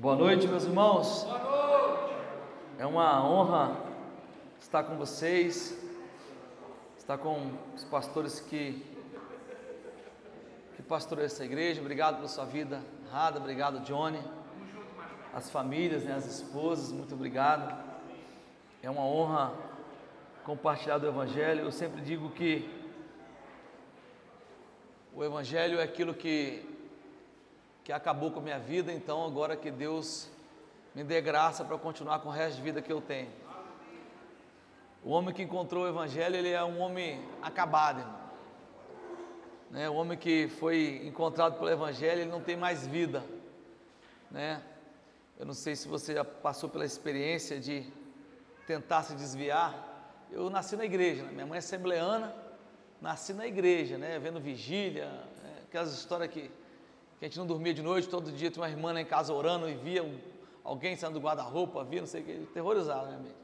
Boa noite, meus irmãos. Boa noite. É uma honra estar com vocês, estar com os pastores que pastoreiam essa igreja. Obrigado pela sua vida, Rada. Obrigado, Johnny. As famílias, as esposas, muito obrigado. É uma honra compartilhar do Evangelho. Eu sempre digo que o Evangelho é aquilo que acabou com a minha vida, então agora que Deus me dê graça para continuar com o resto de vida que eu tenho. O homem que encontrou o Evangelho, ele é um homem acabado, irmão. O homem que foi encontrado pelo Evangelho, ele não tem mais vida, né? Eu não sei se você já passou pela experiência de tentar se desviar. Eu nasci na igreja, né? Minha mãe é assembleana, nasci na igreja, né? Vendo vigília, aquelas histórias que a gente não dormia de noite, todo dia tinha uma irmã lá em casa orando e via alguém saindo do guarda-roupa, via não sei o que, terrorizado, né, amigo?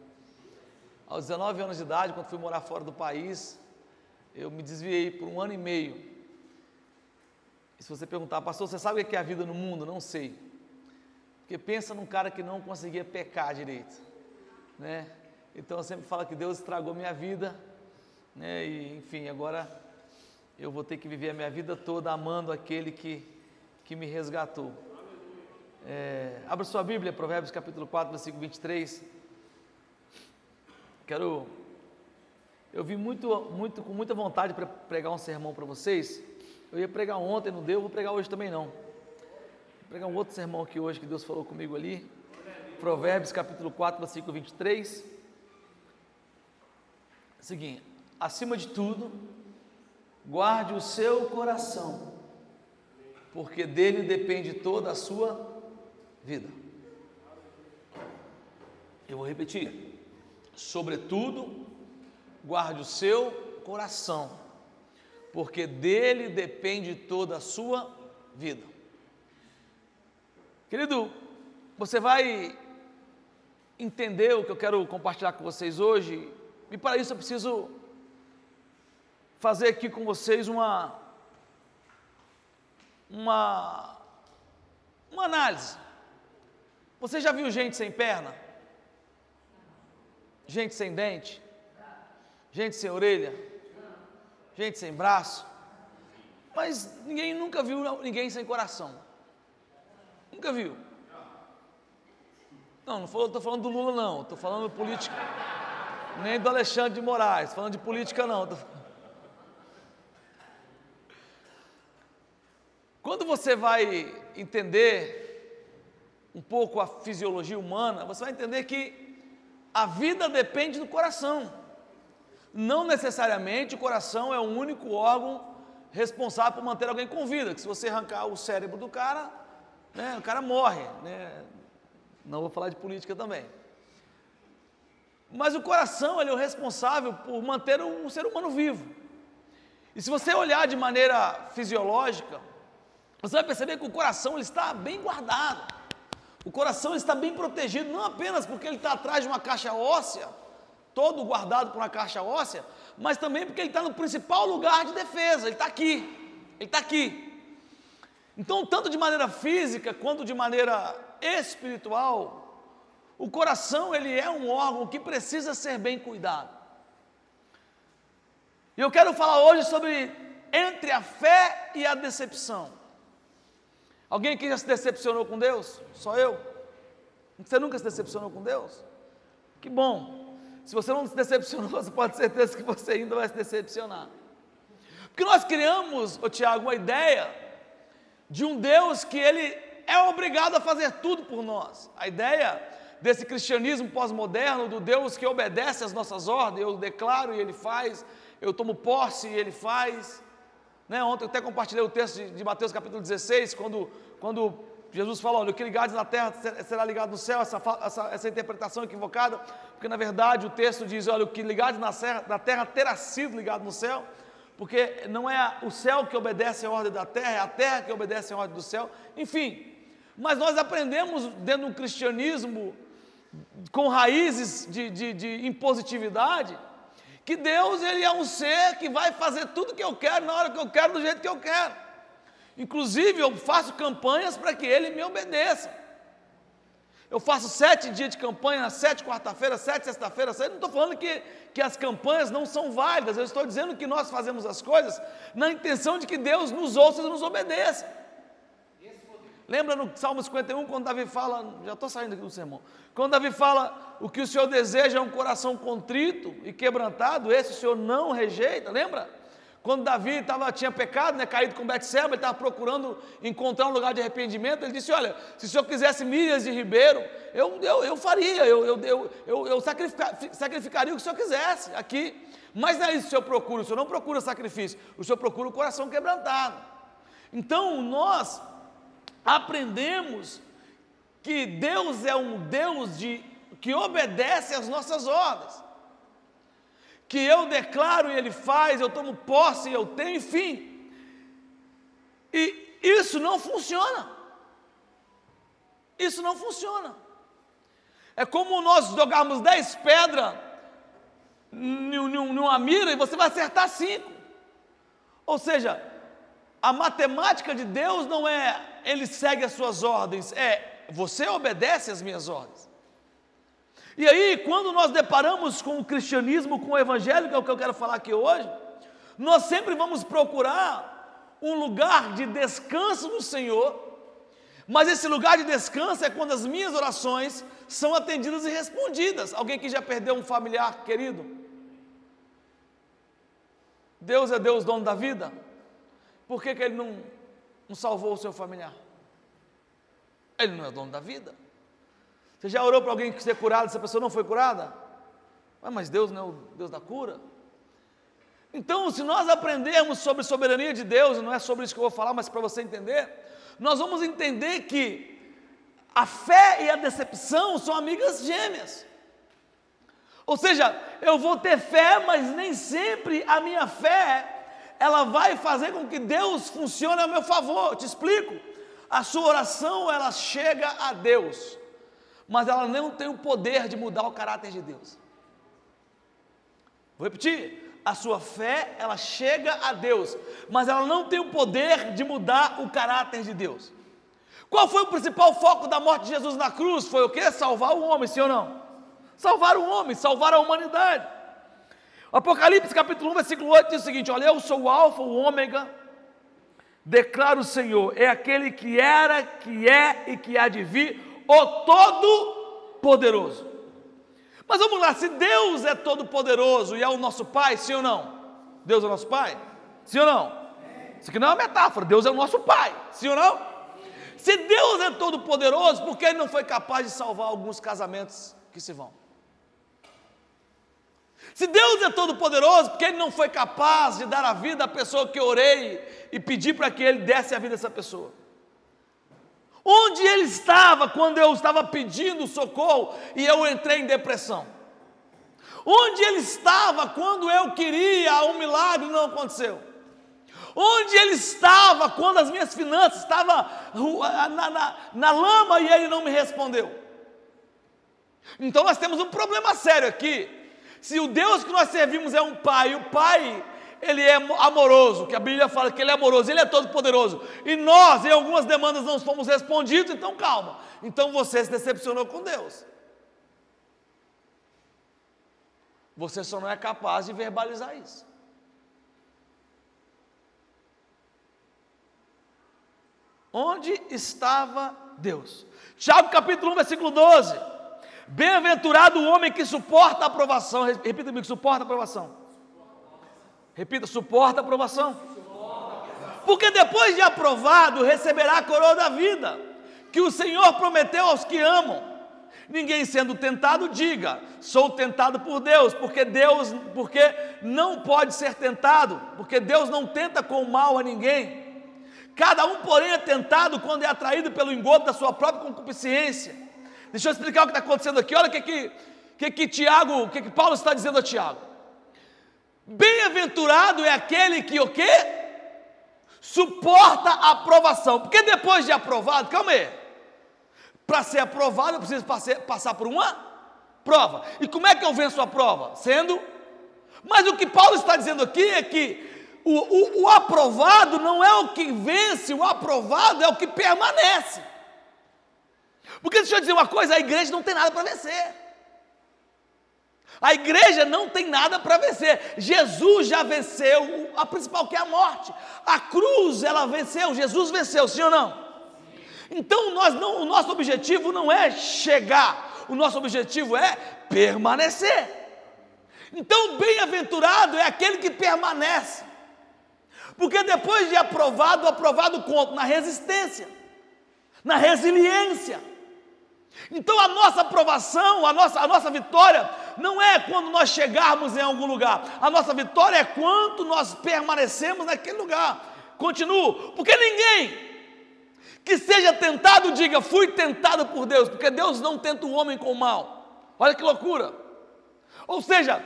Aos 19 anos de idade, quando fui morar fora do país, eu me desviei por 1 ano e meio. E se você perguntar, pastor, você sabe o que é a vida no mundo? Não sei. Porque pensa num cara que não conseguia pecar direito, né? Então eu sempre falo que Deus estragou minha vida, né? E enfim, agora eu vou ter que viver a minha vida toda amando aquele que me resgatou. Abra sua Bíblia, Provérbios capítulo 4, versículo 23. Eu vim com muita vontade para pregar um sermão para vocês. Eu ia pregar ontem, não deu, vou pregar hoje também não. Vou pregar um outro sermão aqui hoje que Deus falou comigo ali. Provérbios capítulo 4, versículo 23. Seguinte: acima de tudo, guarde o seu coração, porque dele depende toda a sua vida. Eu vou repetir. Sobretudo, guarde o seu coração, porque dele depende toda a sua vida. Querido, você vai entender o que eu quero compartilhar com vocês hoje, e para isso eu preciso fazer aqui com vocês uma análise. Você já viu gente sem perna? Gente sem dente? Gente sem orelha? Gente sem braço? Mas ninguém nunca viu ninguém sem coração. Nunca viu. Não estou falando do Lula não, estou falando de política. Nem do Alexandre de Moraes, falando de política não. Quando você vai entender um pouco a fisiologia humana, você vai entender que a vida depende do coração. Não necessariamente o coração é o único órgão responsável por manter alguém com vida, que se você arrancar o cérebro do cara, né, o cara morre, né? Não vou falar de política também. Mas o coração, ele é o responsável por manter um ser humano vivo. E se você olhar de maneira fisiológica, você vai perceber que o coração ele está bem guardado, o coração ele está bem protegido, não apenas porque ele está atrás de uma caixa óssea, todo guardado por uma caixa óssea, mas também porque ele está no principal lugar de defesa, ele está aqui. Então, tanto de maneira física quanto de maneira espiritual, o coração ele é um órgão que precisa ser bem cuidado. E eu quero falar hoje sobre entre a fé e a decepção. Alguém aqui já se decepcionou com Deus? Só eu? Você nunca se decepcionou com Deus? Que bom. Se você não se decepcionou, você pode ter certeza que você ainda vai se decepcionar. Porque nós criamos, Tiago, uma ideia de um Deus que ele é obrigado a fazer tudo por nós. A ideia desse cristianismo pós-moderno, do Deus que obedece às nossas ordens, eu declaro e ele faz, eu tomo posse e ele faz. Ontem eu até compartilhei o texto de Mateus capítulo 16, quando Jesus fala, olha, o que ligares na terra será ligado no céu, essa interpretação equivocada, porque na verdade o texto diz, olha, o que ligares na terra terá sido ligado no céu, porque não é o céu que obedece à ordem da terra, é a terra que obedece à ordem do céu, enfim. Mas nós aprendemos dentro do cristianismo, com raízes de impositividade, que Deus ele é um ser que vai fazer tudo o que eu quero, na hora que eu quero, do jeito que eu quero. Inclusive eu faço campanhas para que ele me obedeça. Eu faço 7 dias de campanha, 7 quarta-feira, 7 sexta-feira. Eu não estou falando que as campanhas não são válidas. Eu estou dizendo que nós fazemos as coisas na intenção de que Deus nos ouça e nos obedeça. Lembra no Salmo 51, quando Davi fala, já estou saindo aqui do sermão, quando Davi fala, o que o Senhor deseja é um coração contrito e quebrantado, esse o Senhor não rejeita, lembra? Quando Davi tinha pecado, caído com Betseba, ele estava procurando encontrar um lugar de arrependimento, ele disse, olha, se o Senhor quisesse milhas de ribeiro, eu faria, eu sacrificaria o que o Senhor quisesse aqui, mas não é isso que o Senhor procura, o Senhor não procura sacrifício, o Senhor procura o coração quebrantado. Então nós aprendemos que Deus é um Deus que obedece às nossas ordens, que eu declaro e Ele faz, eu tomo posse e eu tenho, enfim, e isso não funciona, é como nós jogarmos 10 pedras numa mira e você vai acertar 5, ou seja, a matemática de Deus não é Ele segue as suas ordens, você obedece às minhas ordens. E aí, quando nós deparamos com o cristianismo, com o evangelho, que é o que eu quero falar aqui hoje, nós sempre vamos procurar um lugar de descanso no Senhor, mas esse lugar de descanso é quando as minhas orações são atendidas e respondidas. Alguém que já perdeu um familiar querido? Deus é Deus dono da vida? Por que Ele não salvou o seu familiar? Ele não é dono da vida. Você já orou para alguém que ser curado, essa pessoa não foi curada? Mas Deus não é o Deus da cura? Então, se nós aprendermos sobre a soberania de Deus, e não é sobre isso que eu vou falar, mas para você entender, nós vamos entender que a fé e a decepção são amigas gêmeas. Ou seja, eu vou ter fé, mas nem sempre a minha fé ela vai fazer com que Deus funcione a meu favor. Eu te explico. A sua oração, ela chega a Deus, mas ela não tem o poder de mudar o caráter de Deus. Vou repetir. A sua fé, ela chega a Deus, mas ela não tem o poder de mudar o caráter de Deus. Qual foi o principal foco da morte de Jesus na cruz? Foi o quê? Salvar o homem, sim ou não? Salvar o homem, salvar a humanidade. Apocalipse capítulo 1, versículo 8 diz o seguinte: olha, eu sou o alfa, o ômega, declara o Senhor, é aquele que era, que é e que há de vir, o Todo-Poderoso. Mas vamos lá, se Deus é todo-poderoso e é o nosso Pai, sim ou não? Deus é o nosso Pai? Sim ou não? Isso aqui não é uma metáfora, Deus é o nosso Pai, sim ou não? Se Deus é todo-poderoso, por que Ele não foi capaz de salvar alguns casamentos que se vão? Se Deus é todo-poderoso, por que Ele não foi capaz de dar a vida à pessoa que eu orei e pedi para que Ele desse a vida a essa pessoa? Onde Ele estava quando eu estava pedindo socorro e eu entrei em depressão? Onde Ele estava quando eu queria um milagre e não aconteceu? Onde Ele estava quando as minhas finanças estavam na lama e Ele não me respondeu? Então nós temos um problema sério aqui. Se o Deus que nós servimos é um Pai, o Pai, Ele é amoroso, que a Bíblia fala que Ele é amoroso, Ele é todo poderoso, e nós em algumas demandas não fomos respondidos, então calma, então você se decepcionou com Deus, você só não é capaz de verbalizar isso. Onde estava Deus? Tiago capítulo 1, versículo 12, bem-aventurado o homem que suporta a aprovação, repita comigo, suporta a aprovação. Repita, suporta a aprovação. Porque depois de aprovado, receberá a coroa da vida, que o Senhor prometeu aos que amam. Ninguém sendo tentado, diga, sou tentado por Deus, porque não pode ser tentado, porque Deus não tenta com o mal a ninguém. Cada um, porém, é tentado quando é atraído pelo engodo da sua própria concupiscência. Deixa eu explicar o que está acontecendo aqui. Olha o que Paulo está dizendo a Tiago. Bem-aventurado é aquele que o quê? Suporta a aprovação. Porque depois de aprovado, calma aí, para ser aprovado eu preciso passar por uma prova. E como é que eu venço a prova? Mas o que Paulo está dizendo aqui é que o aprovado não é o que vence, o aprovado é o que permanece. Porque deixa eu dizer uma coisa, a igreja não tem nada para vencer. A igreja não tem nada para vencer. Jesus já venceu a principal, que é a morte. A cruz, ela venceu, Jesus venceu, sim ou não? Então o nosso objetivo não é chegar, o nosso objetivo é permanecer. Então bem-aventurado é aquele que permanece. Porque depois de aprovado, aprovado quanto? Na resistência, na resiliência. Então a nossa aprovação, a nossa vitória, não é quando nós chegarmos em algum lugar. A nossa vitória é quanto nós permanecemos naquele lugar. Continuo, porque ninguém que seja tentado diga, fui tentado por Deus, porque Deus não tenta o homem com o mal. Olha que loucura. Ou seja,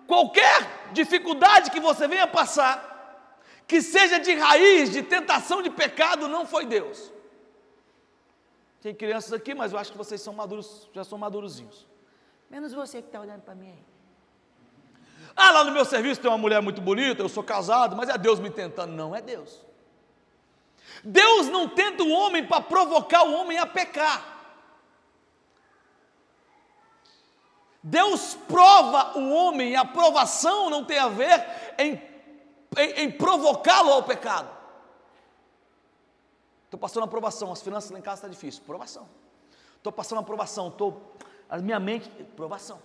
qualquer dificuldade que você venha passar, que seja de raiz, de tentação, de pecado, não foi Deus. Tem crianças aqui, mas eu acho que vocês são maduros, já são madurozinhos. Menos você que está olhando para mim aí. Ah, lá no meu serviço tem uma mulher muito bonita, eu sou casado, mas é Deus me tentando. Não é Deus. Deus não tenta o homem para provocar o homem a pecar. Deus prova o homem, e a provação não tem a ver em provocá-lo ao pecado. Estou passando a provação, as finanças lá em casa estão difíceis, provação. Estou passando a provação, a minha mente, provação.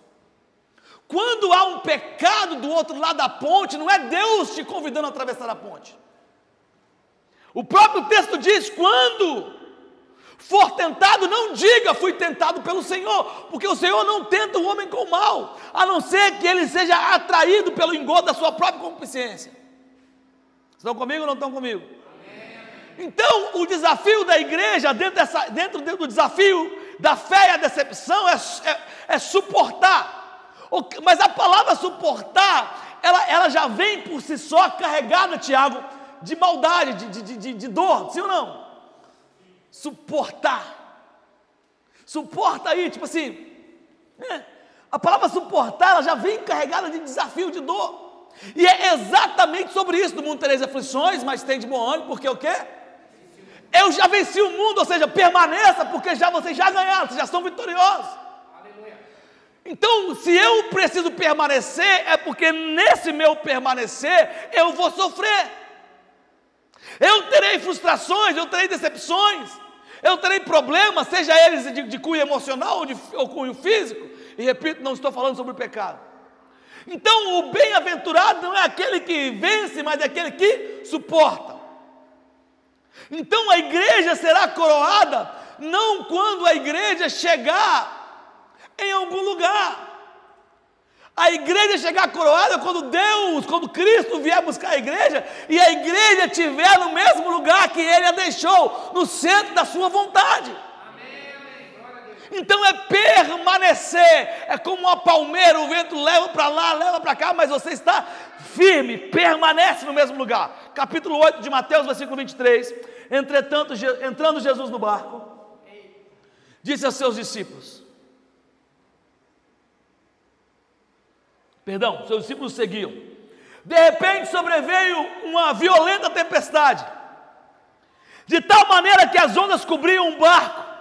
Quando há um pecado do outro lado da ponte, não é Deus te convidando a atravessar a ponte. O próprio texto diz, quando for tentado, não diga, fui tentado pelo Senhor, porque o Senhor não tenta o homem com mal, a não ser que ele seja atraído pelo engodo da sua própria concupiscência. Estão comigo ou não estão comigo? Então, o desafio da igreja, dentro do desafio da fé e a decepção, é suportar. Mas a palavra suportar, ela já vem por si só carregada, Tiago, de maldade, de dor, sim ou não? Suportar. Suporta aí, tipo assim, a palavra suportar, ela já vem carregada de desafio, de dor. E é exatamente sobre isso. No mundo tereis aflições, mas tem de bom ânimo, porque o quê? Eu já venci o mundo, ou seja, permaneça, porque vocês já ganharam, vocês já são vitoriosos. Aleluia. Então, se eu preciso permanecer, é porque nesse meu permanecer, eu vou sofrer. Eu terei frustrações, eu terei decepções, eu terei problemas, seja eles de cunho emocional ou cunho físico. E repito, não estou falando sobre o pecado. Então, o bem-aventurado não é aquele que vence, mas é aquele que suporta. Então a igreja será coroada não quando a igreja chegar em algum lugar. A igreja chegar coroada quando Cristo vier buscar a igreja e a igreja estiver no mesmo lugar que Ele a deixou, no centro da sua vontade. Então é permanecer, é como uma palmeira, o vento leva para lá, leva para cá, mas você está firme, permanece no mesmo lugar. Capítulo 8 de Mateus, versículo 23, entretanto, entrando Jesus no barco, disse aos seus discípulos, seus discípulos seguiam, de repente sobreveio uma violenta tempestade, de tal maneira que as ondas cobriam o barco.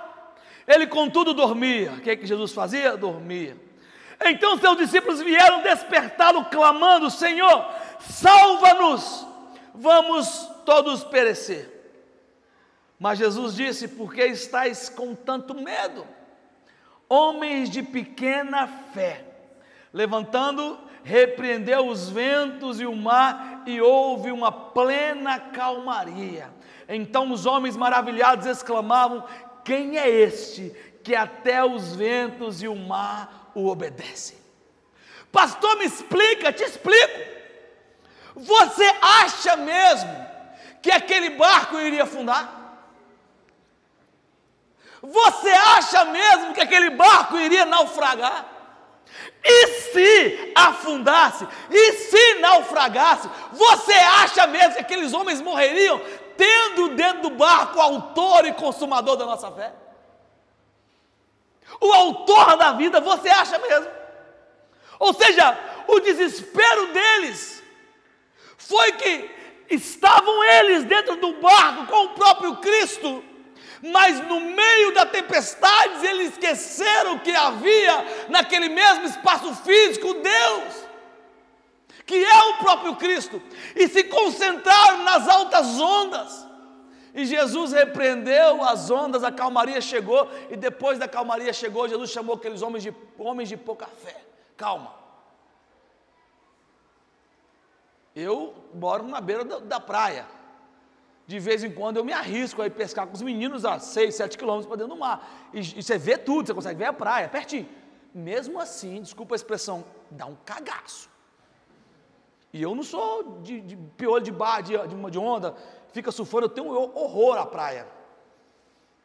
Ele contudo dormia. O que é que Jesus fazia? Dormia. Então seus discípulos vieram despertá-lo clamando, Senhor, salva-nos, vamos todos perecer. Mas Jesus disse, por que estáis com tanto medo? Homens de pequena fé. Levantando, repreendeu os ventos e o mar, e houve uma plena calmaria. Então os homens maravilhados exclamavam, quem é este que até os ventos e o mar o obedecem? Pastor, me explica, te explico. Você acha mesmo que aquele barco iria afundar? Você acha mesmo que aquele barco iria naufragar? E se afundasse? E se naufragasse? Você acha mesmo que aqueles homens morreriam tendo dentro do barco o autor e consumador da nossa fé? O autor da vida, você acha mesmo? Ou seja, o desespero deles foi que estavam eles dentro do barco com o próprio Cristo, Mas no meio da tempestade, eles esqueceram que havia naquele mesmo espaço físico Deus, que é o próprio Cristo, e se concentraram nas altas ondas. E Jesus repreendeu as ondas, a calmaria chegou, e depois da calmaria chegou, Jesus chamou aqueles homens de pouca fé. Calma. Eu moro na beira da praia. De vez em quando eu me arrisco a ir pescar com os meninos a 6, 7 quilômetros para dentro do mar. E você vê tudo, você consegue ver a praia, pertinho. Mesmo assim, desculpa a expressão, dá um cagaço. E eu não sou de piolho de bar, de onda, fica surfando, eu tenho horror à praia.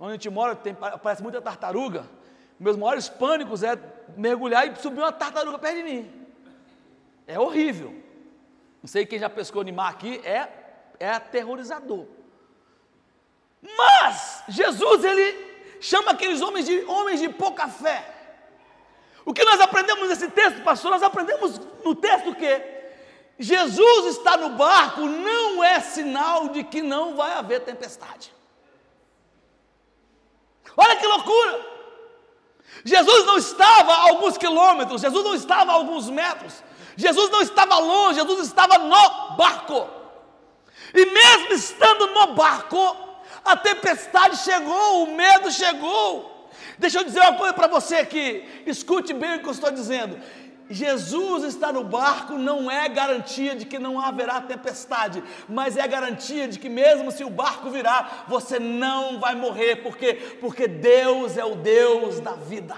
Onde a gente mora, aparece muita tartaruga. Meus maiores pânicos é mergulhar e subir uma tartaruga perto de mim. É horrível. Não sei quem já pescou em mar aqui, é aterrorizador. Mas Jesus, ele chama aqueles homens de pouca fé. O que nós aprendemos nesse texto, pastor? Nós aprendemos no texto que Jesus está no barco não é sinal de que não vai haver tempestade. Olha que loucura! Jesus não estava a alguns quilômetros, Jesus não estava a alguns metros, Jesus não estava longe, Jesus estava no barco. E mesmo estando no barco, a tempestade chegou, o medo chegou. Deixa eu dizer uma coisa para você aqui, escute bem o que eu estou dizendo. Jesus está no barco não é garantia de que não haverá tempestade, mas é garantia de que mesmo se o barco virar, você não vai morrer, porque Deus é o Deus da vida.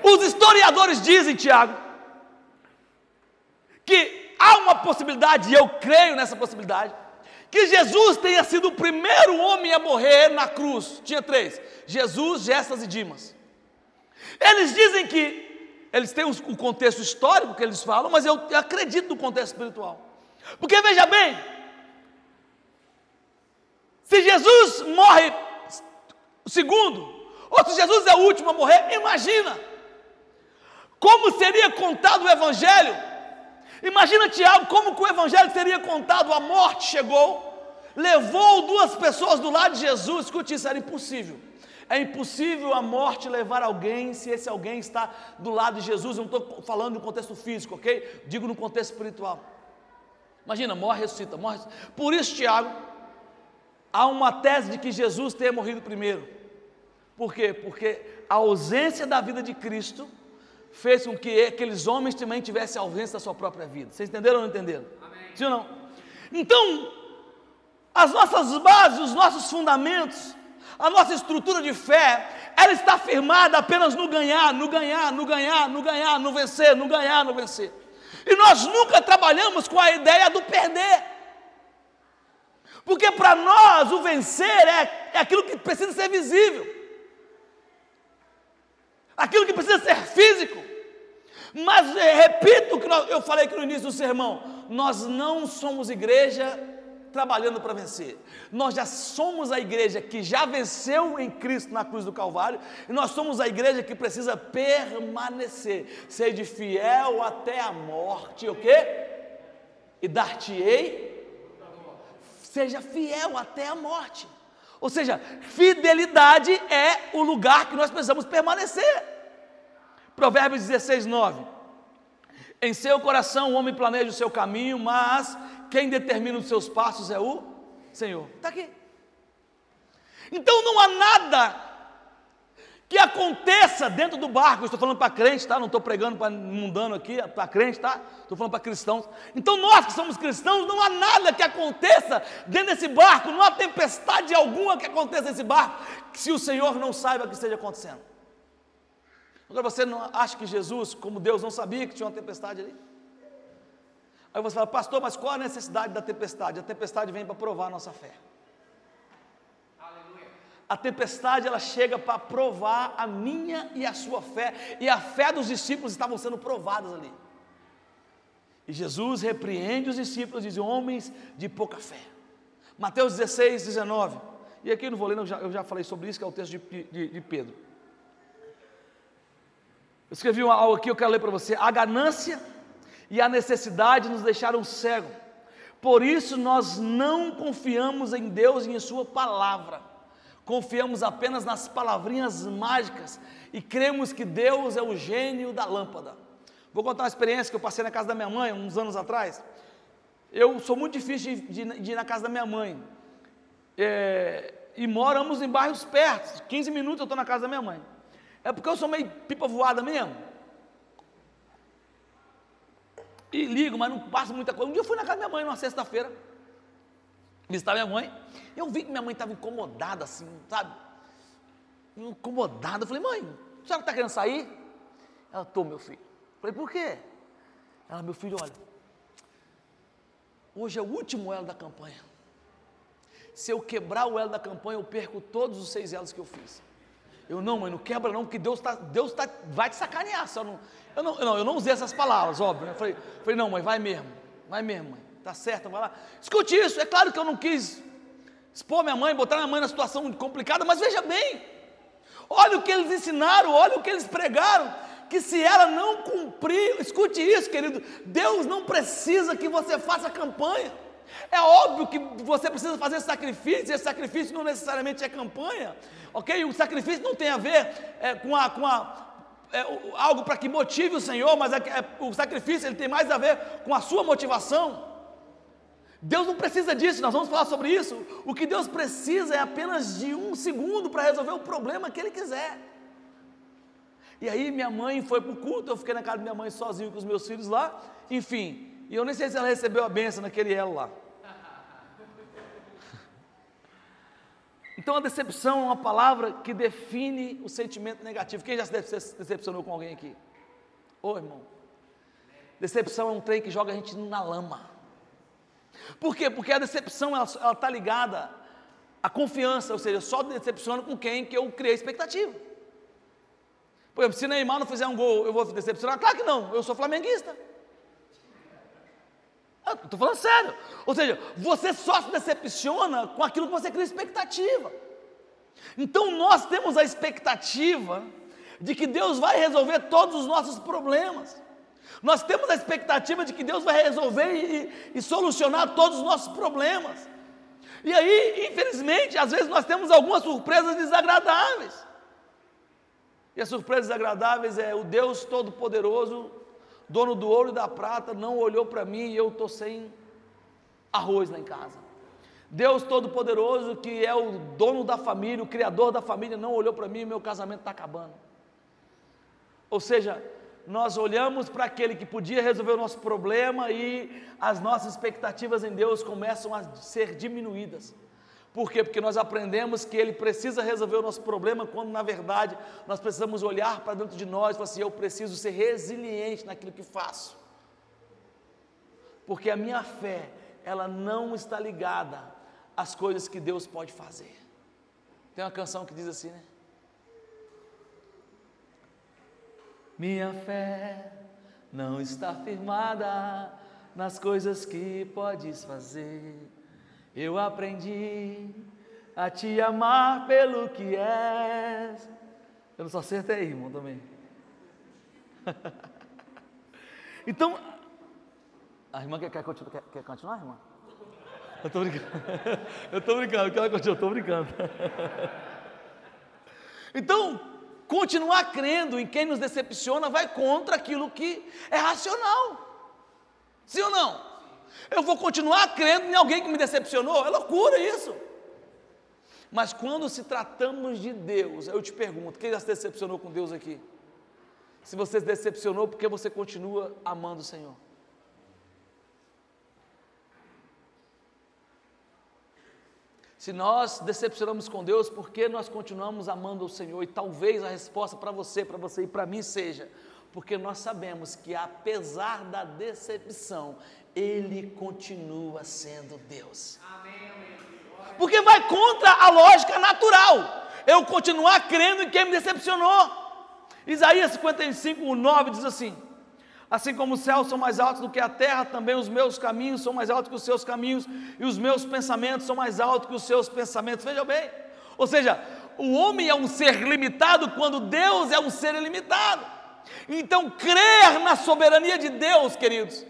Os historiadores dizem, Tiago, que há uma possibilidade, e eu creio nessa possibilidade, que Jesus tenha sido o primeiro homem a morrer na cruz. Tinha 3, Jesus, Gestas e Dimas. Eles dizem que eles têm o contexto histórico que eles falam, mas eu acredito no contexto espiritual. Porque veja bem, se Jesus morre o segundo, ou se Jesus é o último a morrer, imagina como seria contado o Evangelho. Imagina, Tiago, como que o Evangelho seria contado. A morte chegou, levou 2 pessoas do lado de Jesus. Escute isso, era impossível. É impossível a morte levar alguém se esse alguém está do lado de Jesus. Eu não estou falando no contexto físico, ok? Digo no contexto espiritual. Imagina, morre, ressuscita, morre. Por isso, Tiago, há uma tese de que Jesus tenha morrido primeiro. Por quê? Porque a ausência da vida de Cristo fez com que aqueles homens também tivessem a ausência da sua própria vida. Vocês entenderam ou não entenderam? Amém. Sim ou não? Então, as nossas bases, os nossos fundamentos, a nossa estrutura de fé, ela está firmada apenas no ganhar, no ganhar, no ganhar, no ganhar, no vencer, no ganhar, no vencer. E nós nunca trabalhamos com a ideia do perder. Porque para nós o vencer é aquilo que precisa ser visível. Aquilo que precisa ser físico. Mas repito o que eu falei aqui no início do sermão, nós não somos igreja trabalhando para vencer. Nós já somos a igreja que já venceu em Cristo na cruz do Calvário, e nós somos a igreja que precisa permanecer. Seja fiel até a morte, o quê? E dar-te-ei. Seja fiel até a morte. Ou seja, fidelidade é o lugar que nós precisamos permanecer. Provérbios 16, 9. Em seu coração o homem planeja o seu caminho, mas quem determina os seus passos é o Senhor. Está aqui. Então não há nada que aconteça dentro do barco. Eu estou falando para crente, tá? Não estou pregando para mundano aqui, para crente, tá? Estou falando para cristãos. Então nós que somos cristãos, não há nada que aconteça dentro desse barco, não há tempestade alguma que aconteça nesse barco, se o Senhor não saiba que esteja acontecendo. Agora você não acha que Jesus, como Deus, não sabia que tinha uma tempestade ali? Aí você fala, pastor, mas qual a necessidade da tempestade? A tempestade vem para provar a nossa fé. Aleluia. A tempestade, ela chega para provar a minha e a sua fé, e a fé dos discípulos estavam sendo provadas ali. E Jesus repreende os discípulos e diz, homens de pouca fé. Mateus 16, 19. E aqui eu não vou ler, eu já falei sobre isso, que é o texto de Pedro. Eu escrevi algo aqui, eu quero ler para você. A ganância e a necessidade nos deixaram cegos. Por isso nós não confiamos em Deus e em sua palavra. confiamos apenas nas palavrinhas mágicas e cremos que Deus é o gênio da lâmpada. Vou contar uma experiência que eu passei na casa da minha mãe, uns anos atrás. Eu sou muito difícil de ir na casa da minha mãe, e moramos em bairros perto, 15 minutos eu estou na casa da minha mãe. É porque eu sou meio pipa voada mesmo, e ligo, mas não passa muita coisa. Um dia eu fui na casa da minha mãe, numa sexta-feira, visitar minha mãe, e eu vi que minha mãe estava incomodada assim, sabe, incomodada. Eu falei: mãe, a senhora está querendo sair? Ela: tô, meu filho. Eu falei: por quê? Ela: meu filho, olha, hoje é o último elo da campanha. Se eu quebrar o elo da campanha, eu perco todos os 6 elos que eu fiz. Eu: não, mãe, não quebra não, porque Deus vai te sacanear. Eu não usei essas palavras, óbvio, né? Eu falei: não, mãe, vai mesmo, mãe, tá certo, vai lá. Escute isso, é claro que eu não quis expor minha mãe, botar minha mãe na situação complicada, mas veja bem, olha o que eles ensinaram, olha o que eles pregaram, que se ela não cumprir, escute isso, querido, Deus não precisa que você faça campanha. É óbvio que você precisa fazer sacrifício, e esse sacrifício não necessariamente é campanha, ok? O sacrifício não tem a ver com algo para que motive o Senhor, mas o sacrifício ele tem mais a ver com a sua motivação. Deus não precisa disso, nós vamos falar sobre isso. O que Deus precisa é apenas de 1 segundo para resolver o problema que Ele quiser. E aí minha mãe foi para o culto, eu fiquei na casa da minha mãe sozinho com os meus filhos lá, enfim, e eu nem sei se ela recebeu a bênção naquele elo lá. Então a decepção é uma palavra que define o sentimento negativo. Quem já se decepcionou com alguém aqui? Ô irmão, decepção é um trem que joga a gente na lama. Por quê? Porque a decepção ela está ligada à confiança, ou seja, eu só decepciono com quem que eu criei expectativa. Por exemplo, se Neymar não fizer um gol, eu vou decepcionar? Claro que não, eu sou flamenguista. Estou falando sério. Ou seja, você só se decepciona com aquilo que você cria expectativa. Então nós temos a expectativa de que Deus vai resolver todos os nossos problemas. Nós temos a expectativa de que Deus vai resolver e solucionar todos os nossos problemas. E aí, infelizmente, às vezes nós temos algumas surpresas desagradáveis. E as surpresas desagradáveis é o Deus Todo-Poderoso, dono do ouro e da prata, não olhou para mim e eu estou sem arroz lá em casa. Deus Todo-Poderoso, que é o dono da família, o criador da família, não olhou para mim e meu casamento está acabando. Ou seja, nós olhamos para aquele que podia resolver o nosso problema e as nossas expectativas em Deus começam a ser diminuídas. Por quê? Porque nós aprendemos que Ele precisa resolver o nosso problema, quando na verdade nós precisamos olhar para dentro de nós e falar assim: eu preciso ser resiliente naquilo que faço. Porque a minha fé, ela não está ligada às coisas que Deus pode fazer. Tem uma canção que diz assim, né? Minha fé não está firmada nas coisas que podes fazer. Eu aprendi a te amar pelo que és. Eu não só acertei, irmão, também. Então, a irmã quer continuar, irmã? Eu estou brincando, que ela continue, eu estou brincando. Então, continuar crendo em quem nos decepciona vai contra aquilo que é racional. Sim ou não? Eu vou continuar crendo em alguém que me decepcionou? É loucura isso. Mas quando se tratamos de Deus, eu te pergunto, quem já se decepcionou com Deus aqui? Se você se decepcionou, por que você continua amando o Senhor? Se nós decepcionamos com Deus, por que nós continuamos amando o Senhor? E talvez a resposta para você e para mim seja: porque nós sabemos que apesar da decepção, Ele continua sendo Deus. Porque vai contra a lógica natural, eu continuar crendo em quem me decepcionou. Isaías 55:9 diz assim: assim como os céus são mais altos do que a terra, também os meus caminhos são mais altos que os seus caminhos, e os meus pensamentos são mais altos que os seus pensamentos. Veja bem, ou seja, o homem é um ser limitado quando Deus é um ser ilimitado. Então crer na soberania de Deus, queridos,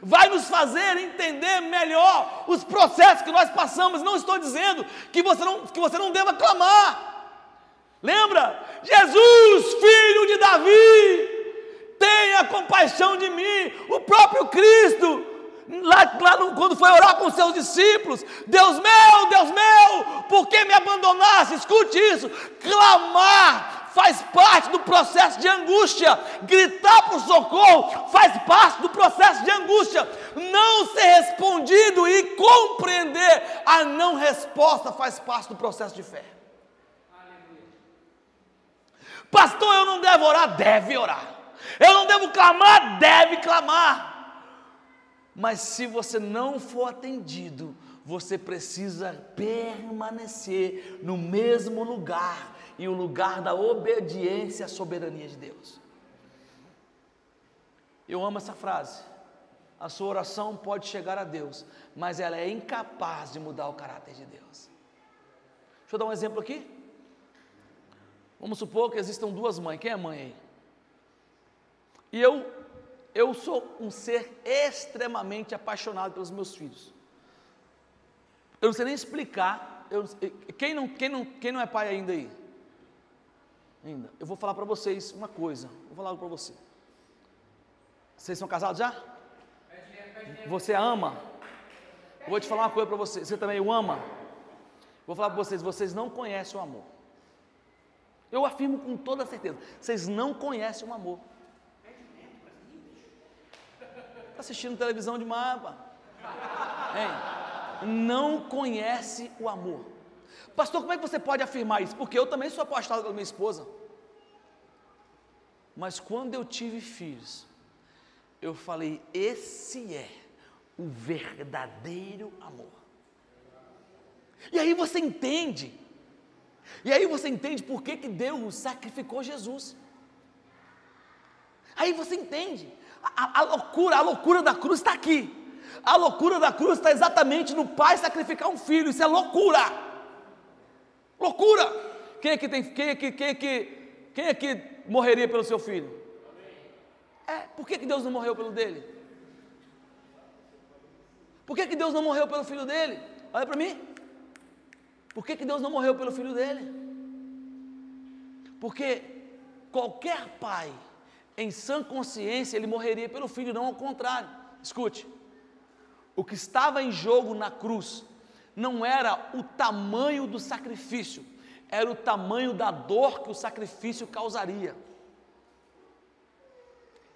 vai nos fazer entender melhor os processos que nós passamos. Não estou dizendo que você não deva clamar. Lembra? Jesus, filho de Davi, tenha compaixão de mim. O próprio Cristo, quando foi orar com seus discípulos, Deus meu, por que me abandonaste? Escute isso, clamar faz parte do processo de angústia, gritar por socorro faz parte do processo de angústia, não ser respondido e compreender a não resposta faz parte do processo de fé. Pastor, eu não devo orar? Deve orar. Eu não devo clamar? Deve clamar. Mas se você não for atendido, você precisa permanecer no mesmo lugar, e o lugar da obediência à soberania de Deus. Eu amo essa frase. A sua oração pode chegar a Deus, mas ela é incapaz de mudar o caráter de Deus. Deixa eu dar um exemplo aqui. Vamos supor que existam duas mães. Quem é mãe aí? E eu sou um ser extremamente apaixonado pelos meus filhos. Eu não sei nem explicar. Quem não é pai ainda aí? Ainda. Eu vou falar para vocês uma coisa. Vou falar algo para você. Vocês são casados já? Você a ama? Eu vou te falar uma coisa para você. Você também o ama? Vou falar para vocês. Vocês não conhecem o amor. Eu afirmo com toda certeza. Vocês não conhecem o amor. Está assistindo televisão demais, pá. Não conhece o amor. Pastor, como é que você pode afirmar isso? Porque eu também sou apaixonado pela minha esposa. Mas quando eu tive filhos, eu falei, esse é o verdadeiro amor. E aí você entende. Por que Deus sacrificou Jesus. Aí você entende. A loucura da cruz está aqui. A loucura da cruz está exatamente no pai sacrificar um filho. Isso é loucura. Loucura. Quem é que morreria pelo seu filho? Por que Deus não morreu pelo dele? Por que Deus não morreu pelo filho dele? Olha para mim. Por que Deus não morreu pelo filho dele? Porque qualquer pai, em sã consciência, ele morreria pelo filho, não ao contrário. Escute, o que estava em jogo na cruz não era o tamanho do sacrifício, era o tamanho da dor que o sacrifício causaria.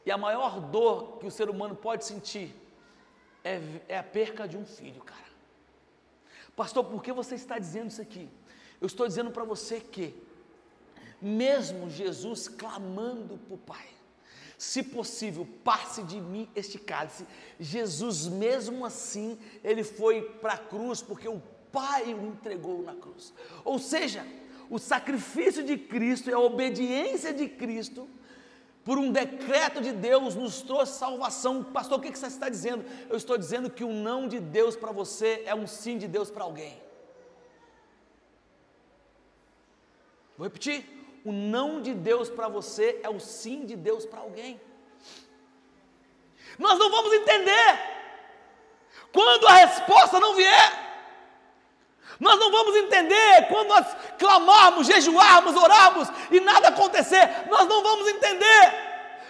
E a maior dor que o ser humano pode sentir é a perca de um filho, cara. Pastor, por que você está dizendo isso aqui? Eu estou dizendo para você que, mesmo Jesus clamando para o Pai, se possível, passe de mim este cálice, Jesus mesmo assim, ele foi para a cruz, porque o Pai o entregou na cruz. Ou seja, o sacrifício de Cristo e a obediência de Cristo, por um decreto de Deus, nos trouxe salvação. Pastor, o que você está dizendo? Eu estou dizendo que o não de Deus para você é um sim de Deus para alguém. Vou repetir, o não de Deus para você é o sim de Deus para alguém. Nós não vamos entender quando a resposta não vier. Nós não vamos entender quando nós clamarmos, jejuarmos, orarmos e nada acontecer. Nós não vamos entender.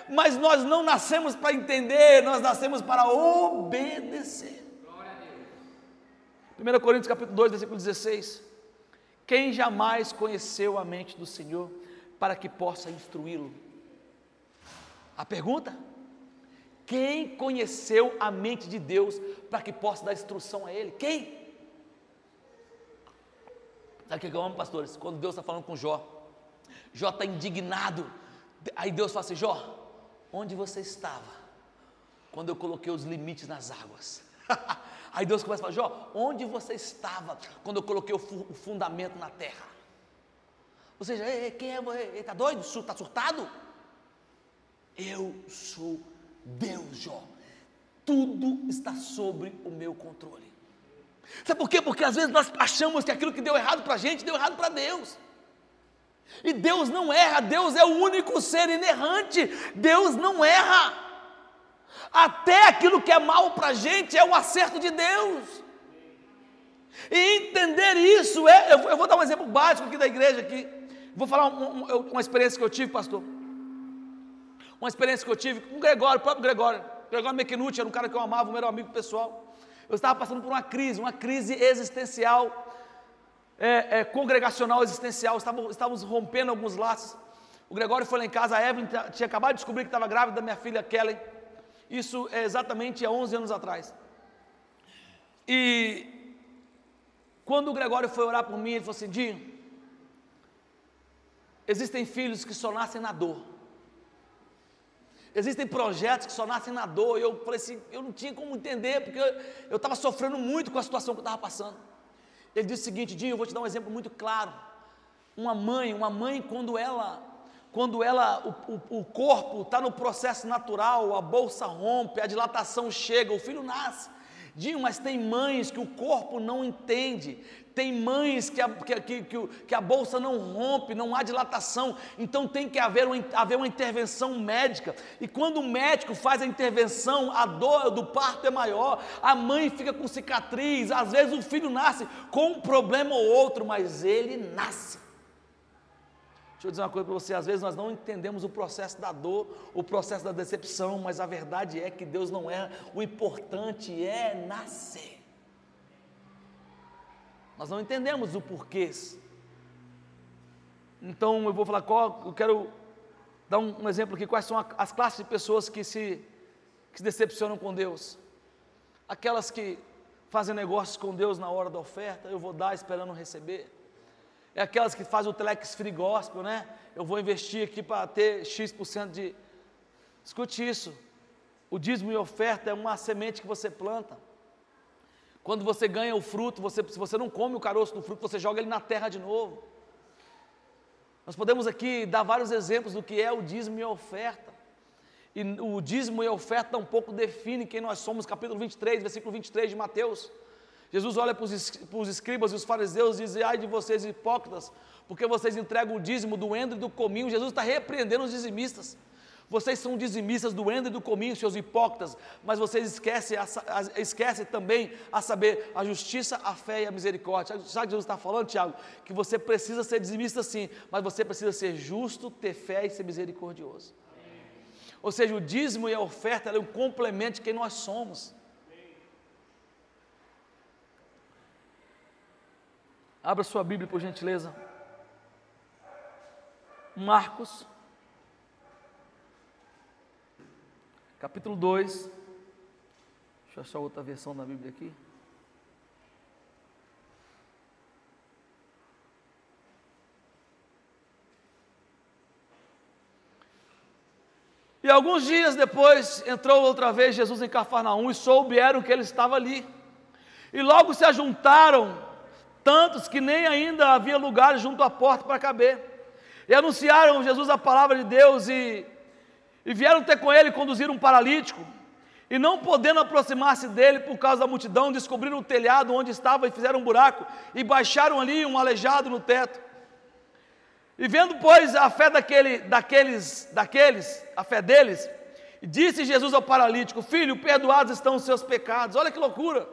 Mas nós não nascemos para entender, nós nascemos para obedecer. 1 Coríntios capítulo 2, versículo 16. Quem jamais conheceu a mente do Senhor para que possa instruí-lo? A pergunta? Quem conheceu a mente de Deus para que possa dar instrução a Ele? Quem? Sabe o que eu amo, pastores? Quando Deus está falando com Jó, Jó está indignado, aí Deus fala assim, Jó, onde você estava quando eu coloquei os limites nas águas? Aí Deus começa a falar, Jó, onde você estava quando eu coloquei o fundamento na terra? Ou seja, quem é você? Está doido? Está surtado? Eu sou Deus, Jó, tudo está sobre o meu controle. Sabe por quê? Porque às vezes nós achamos que aquilo que deu errado para a gente, deu errado para Deus. E Deus não erra, Deus é o único ser inerrante, Deus não erra. Até aquilo que é mal para a gente é o acerto de Deus. E entender isso eu vou dar um exemplo básico aqui da igreja aqui. Vou falar uma experiência que eu tive, pastor. Uma experiência que eu tive com o Gregório, o próprio Gregório Mequinucci, era um cara que eu amava, um meu amigo pessoal. Eu estava passando por uma crise existencial, congregacional existencial, estávamos rompendo alguns laços. O Gregório foi lá em casa, a Evelyn tinha acabado de descobrir que estava grávida da minha filha Kellen. Isso é exatamente há 11 anos atrás. E quando o Gregório foi orar por mim, ele falou assim: Dinho, existem filhos que só nascem na dor. Existem projetos que só nascem na dor. E eu falei assim, eu não tinha como entender, porque eu estava sofrendo muito com a situação que eu estava passando. Ele disse o seguinte: Dinho, eu vou te dar um exemplo muito claro. Uma mãe, quando o corpo está no processo natural, a bolsa rompe, a dilatação chega, o filho nasce. Dinho, mas tem mães que o corpo não entende, tem mães que a bolsa não rompe, não há dilatação, então tem que haver uma intervenção médica, e quando o médico faz a intervenção, a dor do parto é maior, a mãe fica com cicatriz, às vezes o filho nasce com um problema ou outro, mas ele nasce. Deixa eu dizer uma coisa para você, às vezes nós não entendemos o processo da dor, o processo da decepção, mas a verdade é que Deus não erra, o importante é nascer. Nós não entendemos o porquê. Então eu vou falar eu quero dar um exemplo aqui, quais são as classes de pessoas que se decepcionam com Deus. Aquelas que fazem negócios com Deus na hora da oferta, eu vou dar esperando receber. É aquelas que fazem o telex free gospel, né? Eu vou investir aqui para ter X% de... Escute isso, o dízimo e oferta é uma semente que você planta. Quando você ganha o fruto, se você não come o caroço do fruto, você joga ele na terra de novo. Nós podemos aqui dar vários exemplos do que é o dízimo e a oferta. E o dízimo e a oferta um pouco definem quem nós somos, capítulo 23, versículo 23 de Mateus. Jesus olha para os escribas e os fariseus e diz: ai de vocês hipócritas, porque vocês entregam o dízimo do endro e do cominho. Jesus está repreendendo os dizimistas. Vocês são dizimistas do endro e do cominho, seus hipócritas, mas vocês esquecem também a saber a justiça, a fé e a misericórdia. Sabe o que Jesus está falando, Tiago? Que você precisa ser dizimista sim, mas você precisa ser justo, ter fé e ser misericordioso. Ou seja, o dízimo e a oferta é um complemento de quem nós somos. Abra sua Bíblia, por gentileza. Marcos, capítulo 2. Deixa eu achar outra versão da Bíblia aqui. E alguns dias depois, entrou outra vez Jesus em Cafarnaum, e souberam que ele estava ali. E logo se ajuntaram tantos que nem ainda havia lugar junto à porta para caber. E anunciaram Jesus a palavra de Deus e vieram ter com ele, conduziram um paralítico. E não podendo aproximar-se dele por causa da multidão, descobriram o telhado onde estava e fizeram um buraco e baixaram ali um aleijado no teto. E vendo, pois, a fé daqueles, a fé deles, disse Jesus ao paralítico: filho, perdoados estão os seus pecados. Olha que loucura.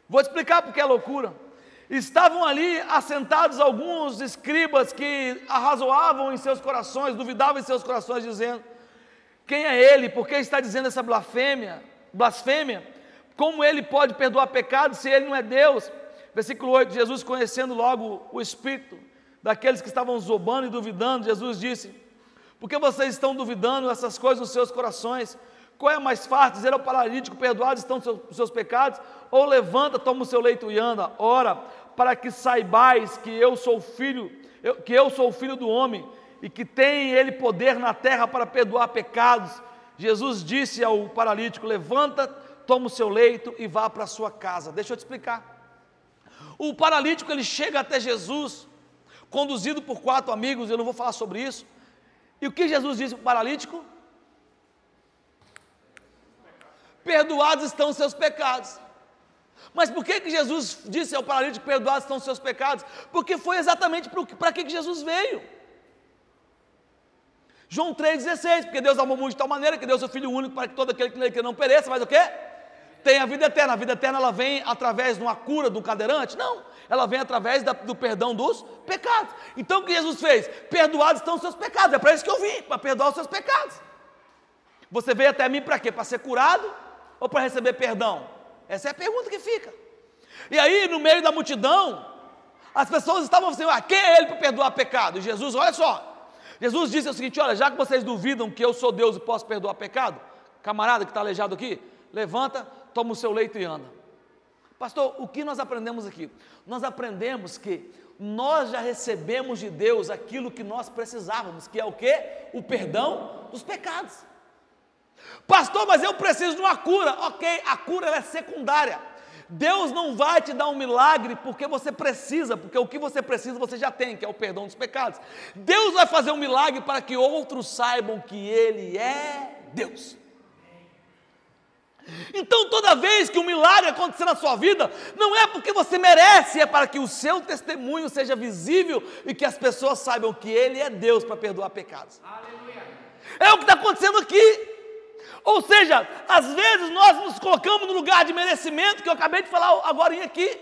Vou te explicar porque é loucura. Estavam ali assentados alguns escribas que arrazoavam em seus corações, duvidavam em seus corações, dizendo: quem é ele? Por que está dizendo essa blasfêmia? Como ele pode perdoar pecados se ele não é Deus? Versículo 8, Jesus, conhecendo logo o espírito daqueles que estavam zombando e duvidando, Jesus disse: por que vocês estão duvidando essas coisas nos seus corações? Qual é mais fácil, dizer ao paralítico: perdoados estão os seus pecados, ou levanta, toma o seu leito e anda? Ora, para que saibais que eu sou o filho do homem, e que tem ele poder na terra para perdoar pecados, Jesus disse ao paralítico: levanta, toma o seu leito e vá para a sua casa. Deixa eu te explicar. O paralítico, ele chega até Jesus, conduzido por 4 amigos, eu não vou falar sobre isso. E o que Jesus disse para o paralítico? Perdoados estão os seus pecados. Mas por que Jesus disse ao paralítico: perdoados estão os seus pecados? Porque foi exatamente para que Jesus veio. João 3,16, porque Deus amou muito de tal maneira que deu seu Filho único para que todo aquele que nele não pereça, mas o quê? Tem a vida eterna. A vida eterna ela vem através de uma cura do cadeirante? Não, ela vem através do perdão dos pecados. Então o que Jesus fez? Perdoados estão os seus pecados, é para isso que eu vim, para perdoar os seus pecados. Você veio até mim para quê? Para ser curado ou para receber perdão? Essa é a pergunta que fica. E aí no meio da multidão, as pessoas estavam assim, quem é ele para perdoar pecado? E Jesus, olha só, Jesus disse o seguinte, olha, já que vocês duvidam que eu sou Deus e posso perdoar pecado, camarada que está aleijado aqui, levanta, toma o seu leito e anda. Pastor, o que nós aprendemos aqui? Nós aprendemos que nós já recebemos de Deus aquilo que nós precisávamos, que é o quê? O perdão dos pecados. Pastor, mas eu preciso de uma cura. Ok, a cura ela é secundária. Deus não vai te dar um milagre porque você precisa, porque o que você precisa você já tem, que é o perdão dos pecados. Deus vai fazer um milagre para que outros saibam que Ele é Deus. Então toda vez que um milagre acontecer na sua vida, não é porque você merece, é para que o seu testemunho seja visível e que as pessoas saibam que Ele é Deus para perdoar pecados. Aleluia. É o que está acontecendo aqui. Ou seja, às vezes nós nos colocamos no lugar de merecimento, que eu acabei de falar agora aqui,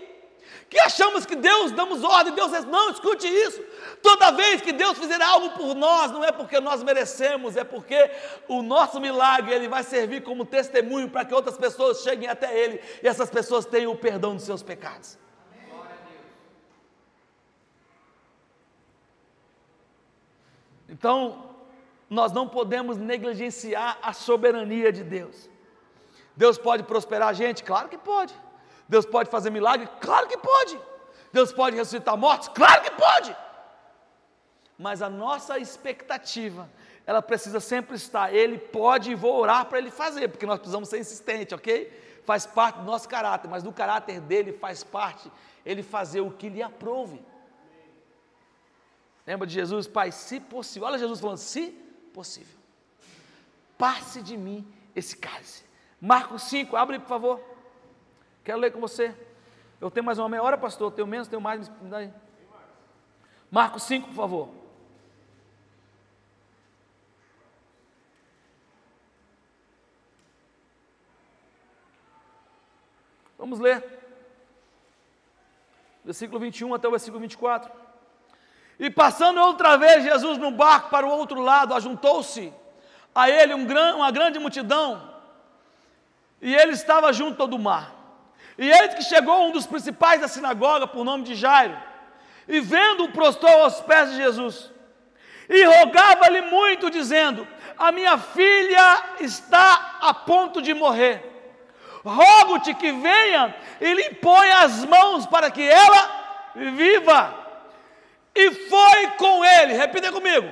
que achamos que Deus, damos ordem, Deus diz, não, escute isso, toda vez que Deus fizer algo por nós, não é porque nós merecemos, é porque o nosso milagre, ele vai servir como testemunho para que outras pessoas cheguem até Ele, e essas pessoas tenham o perdão dos seus pecados. Então, nós não podemos negligenciar a soberania de Deus. Deus pode prosperar a gente? Claro que pode. Deus pode fazer milagre? Claro que pode. Deus pode ressuscitar mortos? Claro que pode. Mas a nossa expectativa, ela precisa sempre estar, Ele pode e vou orar para Ele fazer, porque nós precisamos ser insistentes, ok? Faz parte do nosso caráter, mas do caráter dele faz parte Ele fazer o que lhe aprouve. Lembra de Jesus? Pai, se possível, olha Jesus falando, se possível, passe de mim esse cálice. Marcos 5, abre por favor, quero ler com você. Eu tenho mais uma meia hora, pastor, tenho menos, tenho mais, me dá aí. Marcos 5, por favor. Vamos ler, versículo 21 até o versículo 24. E passando outra vez Jesus no barco para o outro lado, ajuntou-se a ele uma grande multidão, e ele estava junto do mar. E eis que chegou um dos principais da sinagoga, por nome de Jairo, e vendo-o prostrou aos pés de Jesus, e rogava-lhe muito, dizendo, a minha filha está a ponto de morrer, rogo-te que venha e lhe ponha as mãos para que ela viva. E foi com ele, repita comigo,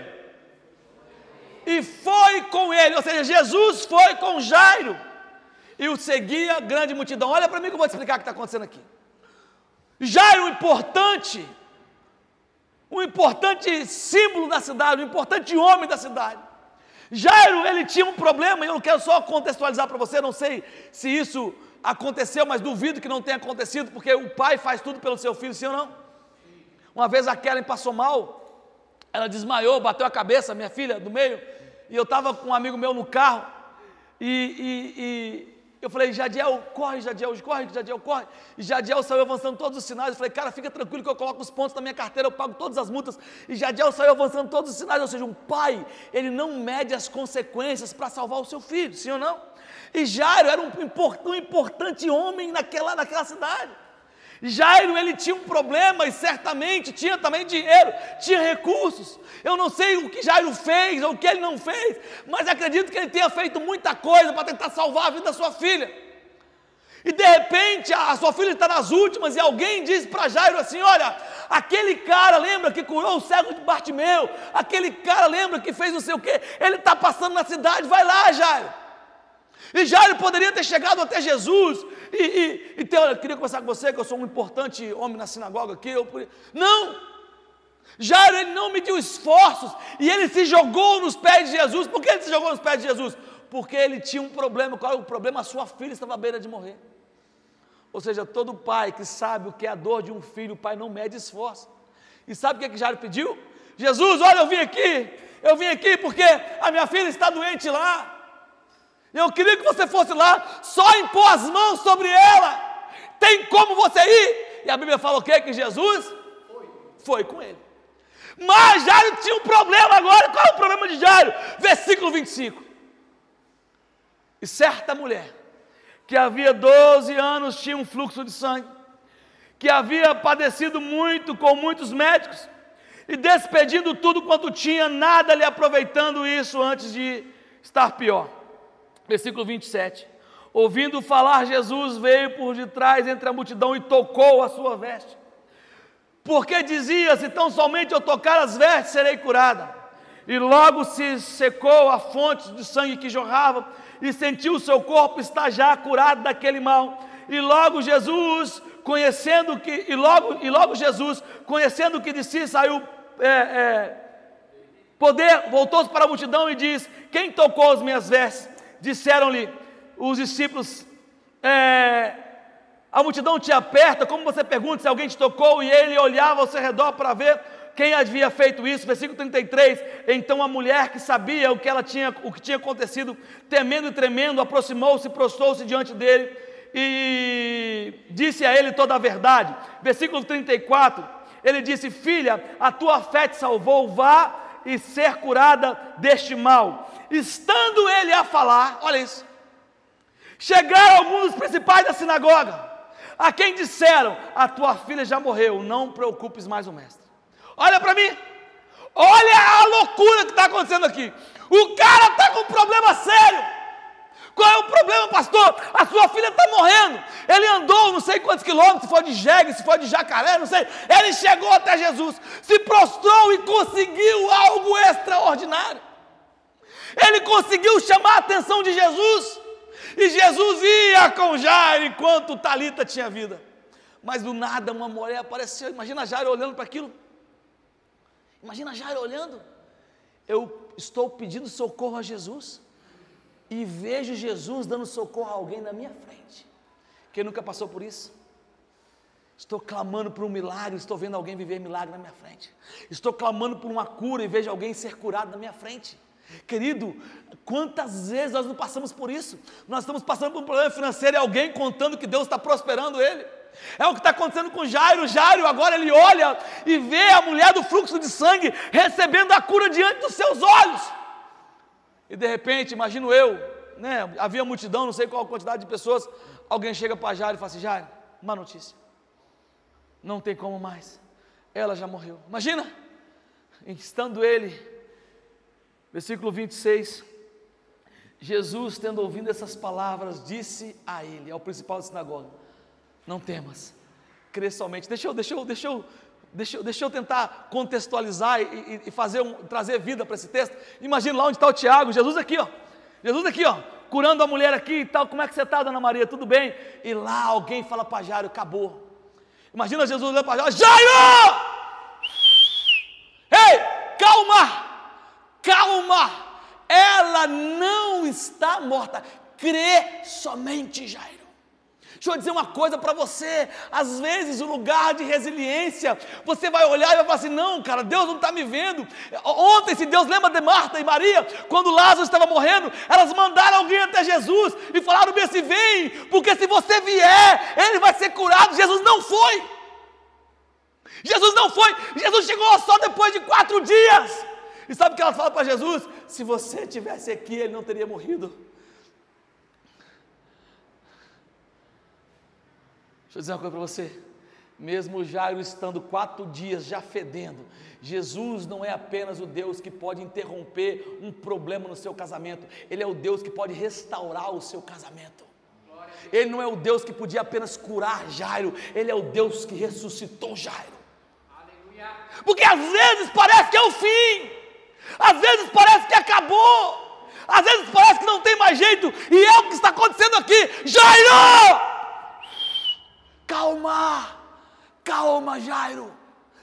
e foi com ele, ou seja, Jesus foi com Jairo, e o seguia grande multidão. Olha para mim que eu vou te explicar o que está acontecendo aqui. Jairo, um importante símbolo da cidade, um importante homem da cidade. Jairo, ele tinha um problema, e eu não quero só contextualizar para você, não sei se isso aconteceu, mas duvido que não tenha acontecido, porque o pai faz tudo pelo seu filho, sim ou não? Uma vez a Kellen passou mal, ela desmaiou, bateu a cabeça, minha filha do meio, e eu estava com um amigo meu no carro, e eu falei, Jadiel, corre, Jadiel, corre, Jadiel, corre, e Jadiel saiu avançando todos os sinais, eu falei, cara, fica tranquilo que eu coloco os pontos na minha carteira, eu pago todas as multas, e Jadiel saiu avançando todos os sinais, ou seja, um pai, ele não mede as consequências para salvar o seu filho, sim ou não? E Jairo era um importante homem naquela cidade. Jairo, ele tinha um problema e certamente tinha também dinheiro, tinha recursos. Eu não sei o que Jairo fez ou o que ele não fez, mas acredito que ele tenha feito muita coisa para tentar salvar a vida da sua filha. E de repente a sua filha está nas últimas e alguém diz para Jairo assim, olha, aquele cara lembra que curou o cego de Bartimeu, aquele cara lembra que fez não sei o quê, ele está passando na cidade, vai lá, Jairo. E Jairo poderia ter chegado até Jesus e ter, olha, eu queria conversar com você, que eu sou um importante homem na sinagoga aqui. Não! Jairo, ele não mediu esforços e ele se jogou nos pés de Jesus. Por que ele se jogou nos pés de Jesus? Porque ele tinha um problema. Qual é o problema? A sua filha estava à beira de morrer. Ou seja, todo pai que sabe o que é a dor de um filho, o pai não mede esforço. E sabe o que Jairo pediu? Jesus, olha, eu vim aqui, eu vim aqui porque a minha filha está doente lá. Eu queria que você fosse lá, só impor as mãos sobre ela. Tem como você ir? E a Bíblia fala o quê? Que Jesus foi com ele. Mas Jairo tinha um problema agora. Qual é o problema de Jairo? Versículo 25. E certa mulher, que havia 12 anos tinha um fluxo de sangue, que havia padecido muito com muitos médicos, e despedindo tudo quanto tinha, nada lhe aproveitando isso antes de estar pior. Versículo 27. Ouvindo falar Jesus, veio por detrás entre a multidão e tocou a sua veste. Porque dizia, se tão somente eu tocar as vestes, serei curada. E logo se secou a fonte de sangue que jorrava, e sentiu o seu corpo estar já curado daquele mal. E logo Jesus, conhecendo que de si saiu poder, voltou-se para a multidão e diz: quem tocou as minhas vestes? Disseram-lhe os discípulos, a multidão te aperta, como você pergunta se alguém te tocou? E ele olhava ao seu redor para ver quem havia feito isso. Versículo 33, então a mulher que sabia o que tinha acontecido, temendo e tremendo, aproximou-se e prostrou-se diante dele e disse a ele toda a verdade. Versículo 34, ele disse: filha, a tua fé te salvou, vá e ser curada deste mal. Estando ele a falar, olha isso, chegaram alguns dos principais da sinagoga, a quem disseram: a tua filha já morreu, não preocupes mais o mestre. Olha para mim, olha a loucura que está acontecendo aqui. O cara está com um problema sério. Qual é o problema, pastor? A sua filha está morrendo. Ele andou não sei quantos quilômetros, se for de jegue, se for de Jacaré, não sei. Ele chegou até Jesus, se prostrou e conseguiu algo extraordinário. Ele conseguiu chamar a atenção de Jesus. E Jesus ia com Jairo enquanto Talita tinha vida. Mas do nada uma mulher apareceu. Imagina Jairo olhando para aquilo. Imagina Jairo olhando. Eu estou pedindo socorro a Jesus e vejo Jesus dando socorro a alguém na minha frente. Quem nunca passou por isso? Estou clamando por um milagre, estou vendo alguém viver milagre na minha frente. Estou clamando por uma cura e vejo alguém ser curado na minha frente. Querido, quantas vezes nós não passamos por isso? Nós estamos passando por um problema financeiro e alguém contando que Deus está prosperando ele. É o que está acontecendo com Jairo. Jairo agora ele olha e vê a mulher do fluxo de sangue recebendo a cura diante dos seus olhos. E de repente, imagino eu, né, havia multidão, não sei qual a quantidade de pessoas. Alguém chega para Jairo e fala assim: Jairo, má notícia, não tem como mais, ela já morreu. Imagina, estando ele, versículo 26, Jesus, tendo ouvido essas palavras, disse a ele, ao principal da sinagoga: não temas, crê somente. Deixa eu tentar contextualizar e trazer vida para esse texto. Imagina lá onde está o Tiago, Jesus aqui, ó, curando a mulher aqui e tal. Como é que você está, dona Maria? Tudo bem? E lá alguém fala para Jairo: acabou. Imagina Jesus olhando para Jairo: Jairo! Ei, calma, ela não está morta, crê somente, Jairo. Deixa eu dizer uma coisa para você, às vezes o lugar de resiliência, você vai olhar e vai falar assim: não, cara, Deus não está me vendo. Ontem, se Deus lembra de Marta e Maria, quando Lázaro estava morrendo, elas mandaram alguém até Jesus e falaram bem assim: vem, porque se você vier, ele vai ser curado. Jesus não foi, Jesus chegou só depois de 4 dias, e sabe o que elas falam para Jesus? Se você estivesse aqui, ele não teria morrido. Deixa eu dizer uma coisa para você, mesmo Jairo estando 4 dias já fedendo, Jesus não é apenas o Deus que pode interromper um problema no seu casamento, Ele é o Deus que pode restaurar o seu casamento. Ele não é o Deus que podia apenas curar Jairo, Ele é o Deus que ressuscitou Jairo. Porque às vezes parece que é o fim, às vezes parece que acabou, às vezes parece que não tem mais jeito, e é o que está acontecendo aqui. Jairo! Calma, Jairo,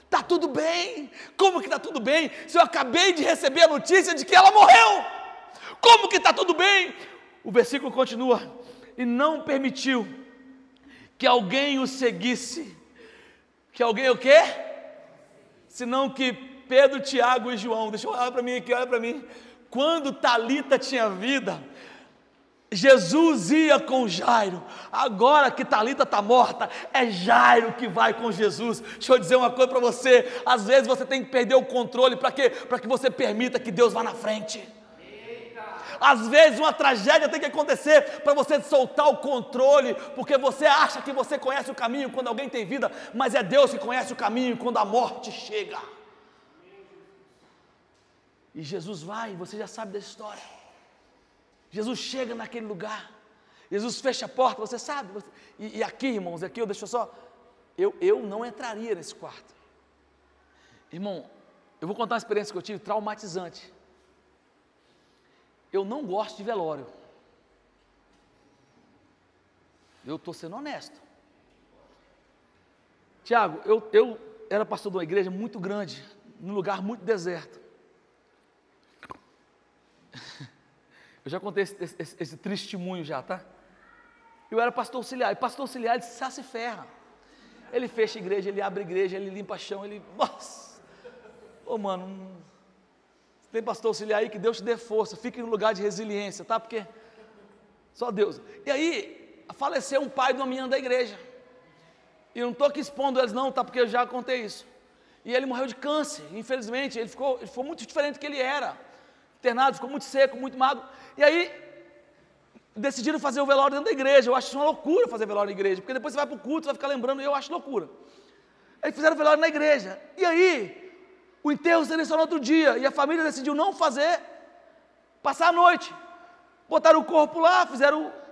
está tudo bem. Como que está tudo bem? Se eu acabei de receber a notícia de que ela morreu, como que está tudo bem? O versículo continua: e não permitiu que alguém o seguisse, que alguém o quê? Senão que Pedro, Tiago e João. Deixa eu olhar para mim aqui, olha para mim. Quando Talita tinha vida, Jesus ia com Jairo. Agora que Talita está morta, é Jairo que vai com Jesus. Deixa eu dizer uma coisa para você. Às vezes você tem que perder o controle. Para quê? Para que você permita que Deus vá na frente. Às vezes uma tragédia tem que acontecer para você soltar o controle, porque você acha que você conhece o caminho quando alguém tem vida, mas é Deus que conhece o caminho quando a morte chega. E Jesus vai, você já sabe da história. Jesus chega naquele lugar, Jesus fecha a porta, você sabe. E aqui, irmãos, aqui eu deixo só, eu não entraria nesse quarto. Irmão, eu vou contar uma experiência que eu tive traumatizante. Eu não gosto de velório. Eu estou sendo honesto. Tiago, eu era pastor de uma igreja muito grande, num lugar muito deserto. Eu já contei esse testemunho já, tá? Eu era pastor auxiliar, e pastor auxiliar ele se ferra. Ele fecha a igreja, ele abre a igreja, ele limpa chão, ele... Nossa! Ô mano... Tem pastor auxiliar aí, que Deus te dê força, fique no lugar de resiliência, tá? Porque só Deus. E aí, faleceu um pai de uma menina da igreja. E eu não estou aqui expondo eles não, tá? Porque eu já contei isso. E ele morreu de câncer, infelizmente, ele ficou muito diferente do que ele era. Internado, ficou muito seco, muito magro. E aí, decidiram fazer o velório dentro da igreja. Eu acho isso uma loucura fazer velório na igreja, porque depois você vai para o culto, você vai ficar lembrando, e eu acho loucura. Aí fizeram o velório na igreja. E aí... O enterro seria só no outro dia, e a família decidiu não fazer, passar a noite. Botaram o corpo lá,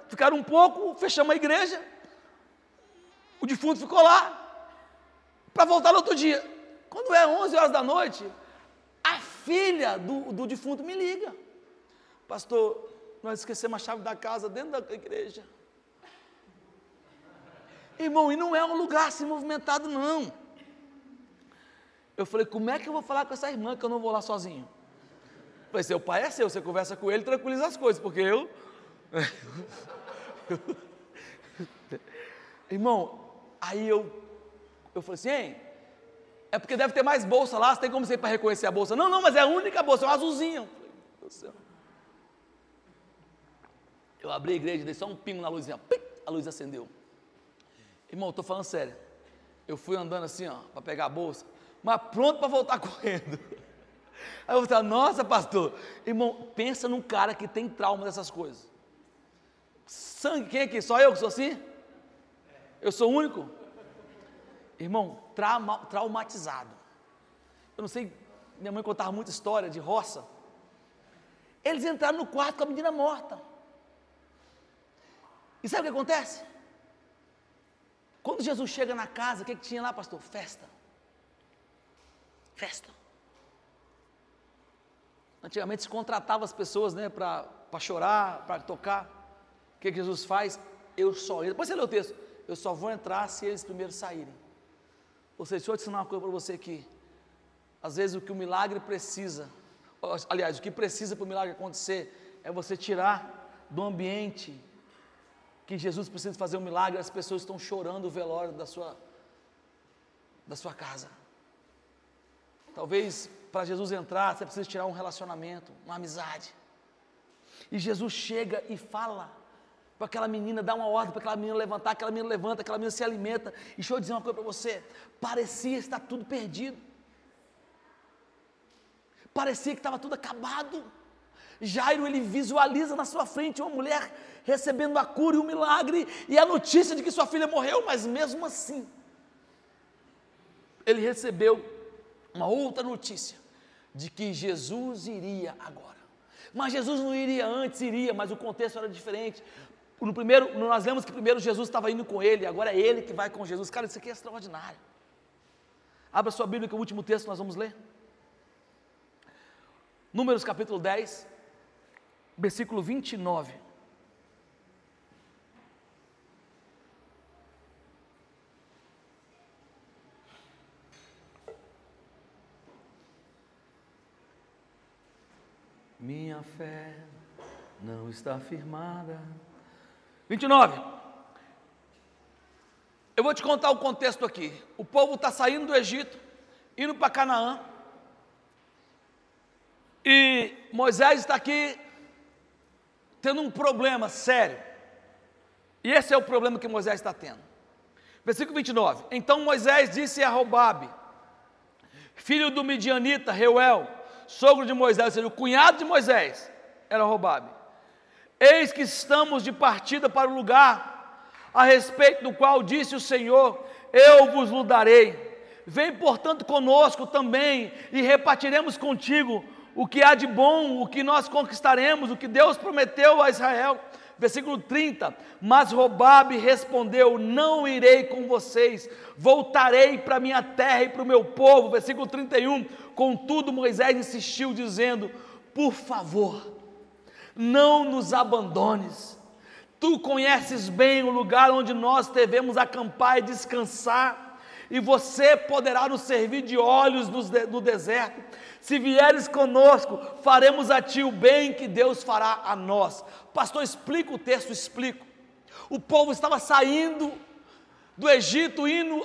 ficaram um pouco, fechamos a igreja, o defunto ficou lá, para voltar no outro dia. Quando é 11 horas da noite, a filha do defunto me liga. Pastor, nós esquecemos a chave da casa dentro da igreja. Irmão, e não é um lugar assim movimentado não. Eu falei, como é que eu vou falar com essa irmã que eu não vou lá sozinho? Eu falei, seu pai é seu, você conversa com ele, tranquiliza as coisas, porque eu... Irmão, aí eu falei assim, hein, é porque deve ter mais bolsa lá, você tem como você ir para reconhecer a bolsa? Não, mas é a única bolsa, é uma azulzinha. Eu abri a igreja, dei só um pingo na luzinha, a luz acendeu. Irmão, eu estou falando sério, eu fui andando assim, ó, para pegar a bolsa, mas pronto para voltar correndo. Aí eu falei, nossa pastor, irmão, pensa num cara que tem trauma dessas coisas. Sangue, quem aqui? Só eu que sou assim? Eu sou o único? Irmão, traumatizado. Eu não sei, minha mãe contava muita história de roça. Eles entraram no quarto com a menina morta. E sabe o que acontece? Quando Jesus chega na casa, o que tinha lá, pastor? Festa. Antigamente se contratava as pessoas, né, para chorar, para tocar. O que Jesus faz? Eu só entro. Depois você lê o texto. Eu só vou entrar se eles primeiro saírem. Ou seja, deixa eu te ensinar uma coisa para você aqui. Às vezes o que o milagre precisa, aliás, o que precisa para o milagre acontecer, é você tirar do ambiente que Jesus precisa fazer um milagre, as pessoas estão chorando o velório da sua casa. Talvez para Jesus entrar, você precisa tirar um relacionamento, uma amizade. E Jesus chega e fala para aquela menina, dá uma ordem para aquela menina levantar, aquela menina levanta, aquela menina se alimenta. E deixa eu dizer uma coisa para você, parecia estar tudo perdido. Parecia que estava tudo acabado. Jairo, ele visualiza na sua frente uma mulher recebendo a cura e o milagre, e a notícia de que sua filha morreu, mas mesmo assim, ele recebeu uma outra notícia, de que Jesus iria agora. Mas Jesus não iria antes, iria, mas o contexto era diferente. No primeiro, nós lemos que primeiro Jesus estava indo com ele, agora é ele que vai com Jesus. Cara, isso aqui é extraordinário. Abra sua Bíblia que é o último texto que nós vamos ler. Números capítulo 10, versículo 29. Minha fé não está firmada. 29. Eu vou te contar o contexto aqui. O povo está saindo do Egito, indo para Canaã. E Moisés está aqui tendo um problema sério. E esse é o problema que Moisés está tendo. Versículo 29. Então Moisés disse a Robabe, filho do midianita, Reuel, sogro de Moisés, ou seja, o cunhado de Moisés, era Robabe. Eis que estamos de partida para o lugar, a respeito do qual disse o Senhor, eu vos o darei. Vem, portanto, conosco também, e repartiremos contigo o que há de bom, o que nós conquistaremos, o que Deus prometeu a Israel. Versículo 30, mas Robabe respondeu, não irei com vocês, voltarei para a minha terra e para o meu povo. Versículo 31, contudo Moisés insistiu dizendo, por favor, não nos abandones, tu conheces bem o lugar onde nós devemos acampar e descansar, e você poderá nos servir de olhos no deserto. Se vieres conosco, faremos a ti o bem que Deus fará a nós. Pastor, explica o texto, explico. O povo estava saindo do Egito, indo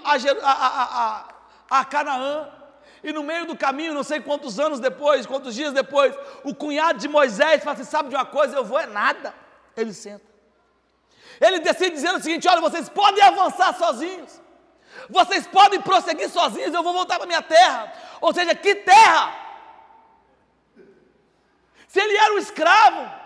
a Canaã, e no meio do caminho, não sei quantos anos depois, quantos dias depois, o cunhado de Moisés fala assim, sabe de uma coisa, eu vou é nada. Ele senta. Ele decide dizendo o seguinte, olha, vocês podem avançar sozinhos, vocês podem prosseguir sozinhos, eu vou voltar para a minha terra. Ou seja, que terra? Se ele era um escravo,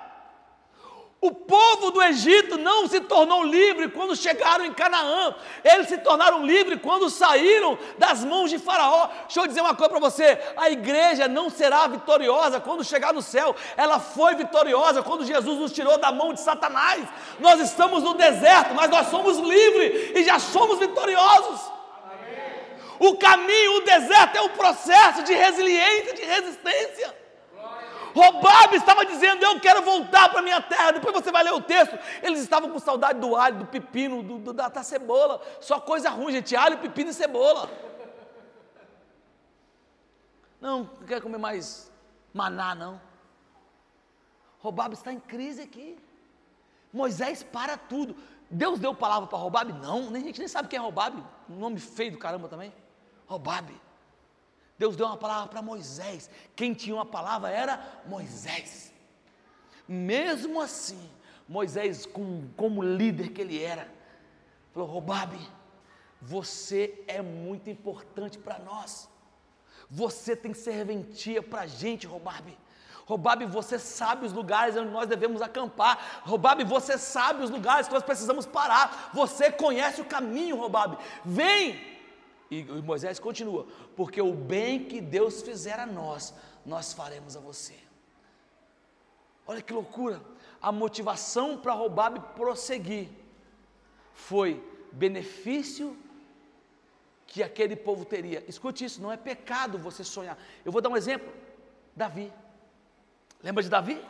o povo do Egito não se tornou livre quando chegaram em Canaã, eles se tornaram livres quando saíram das mãos de Faraó. Deixa eu dizer uma coisa para você, a igreja não será vitoriosa quando chegar no céu, ela foi vitoriosa quando Jesus nos tirou da mão de Satanás. Nós estamos no deserto, mas nós somos livres e já somos vitoriosos. Amém. O caminho, o deserto é um processo de resiliência, de resistência. Robabe estava dizendo, eu quero voltar para a minha terra. Depois você vai ler o texto, eles estavam com saudade do alho, do pepino, da cebola, só coisa ruim, gente, alho, pepino e cebola. Não quer comer mais maná, não. Robabe está em crise aqui. Moisés para tudo. Deus deu palavra para Robabe? Não, a gente nem sabe quem é Robabe, um nome feio do caramba também. Robabe. Deus deu uma palavra para Moisés, quem tinha uma palavra era Moisés. Mesmo assim, Moisés, como líder que ele era, falou, Robabe, você é muito importante para nós, você tem serventia para a gente, Robabe. Robabe, você sabe os lugares onde nós devemos acampar. Robabe, você sabe os lugares que nós precisamos parar. Você conhece o caminho, Robabe. Vem! E Moisés continua, porque o bem que Deus fizer a nós, nós faremos a você. Olha que loucura, a motivação para Robabe prosseguir, foi benefício que aquele povo teria. Escute isso, não é pecado você sonhar. Eu vou dar um exemplo, Davi, lembra de Davi?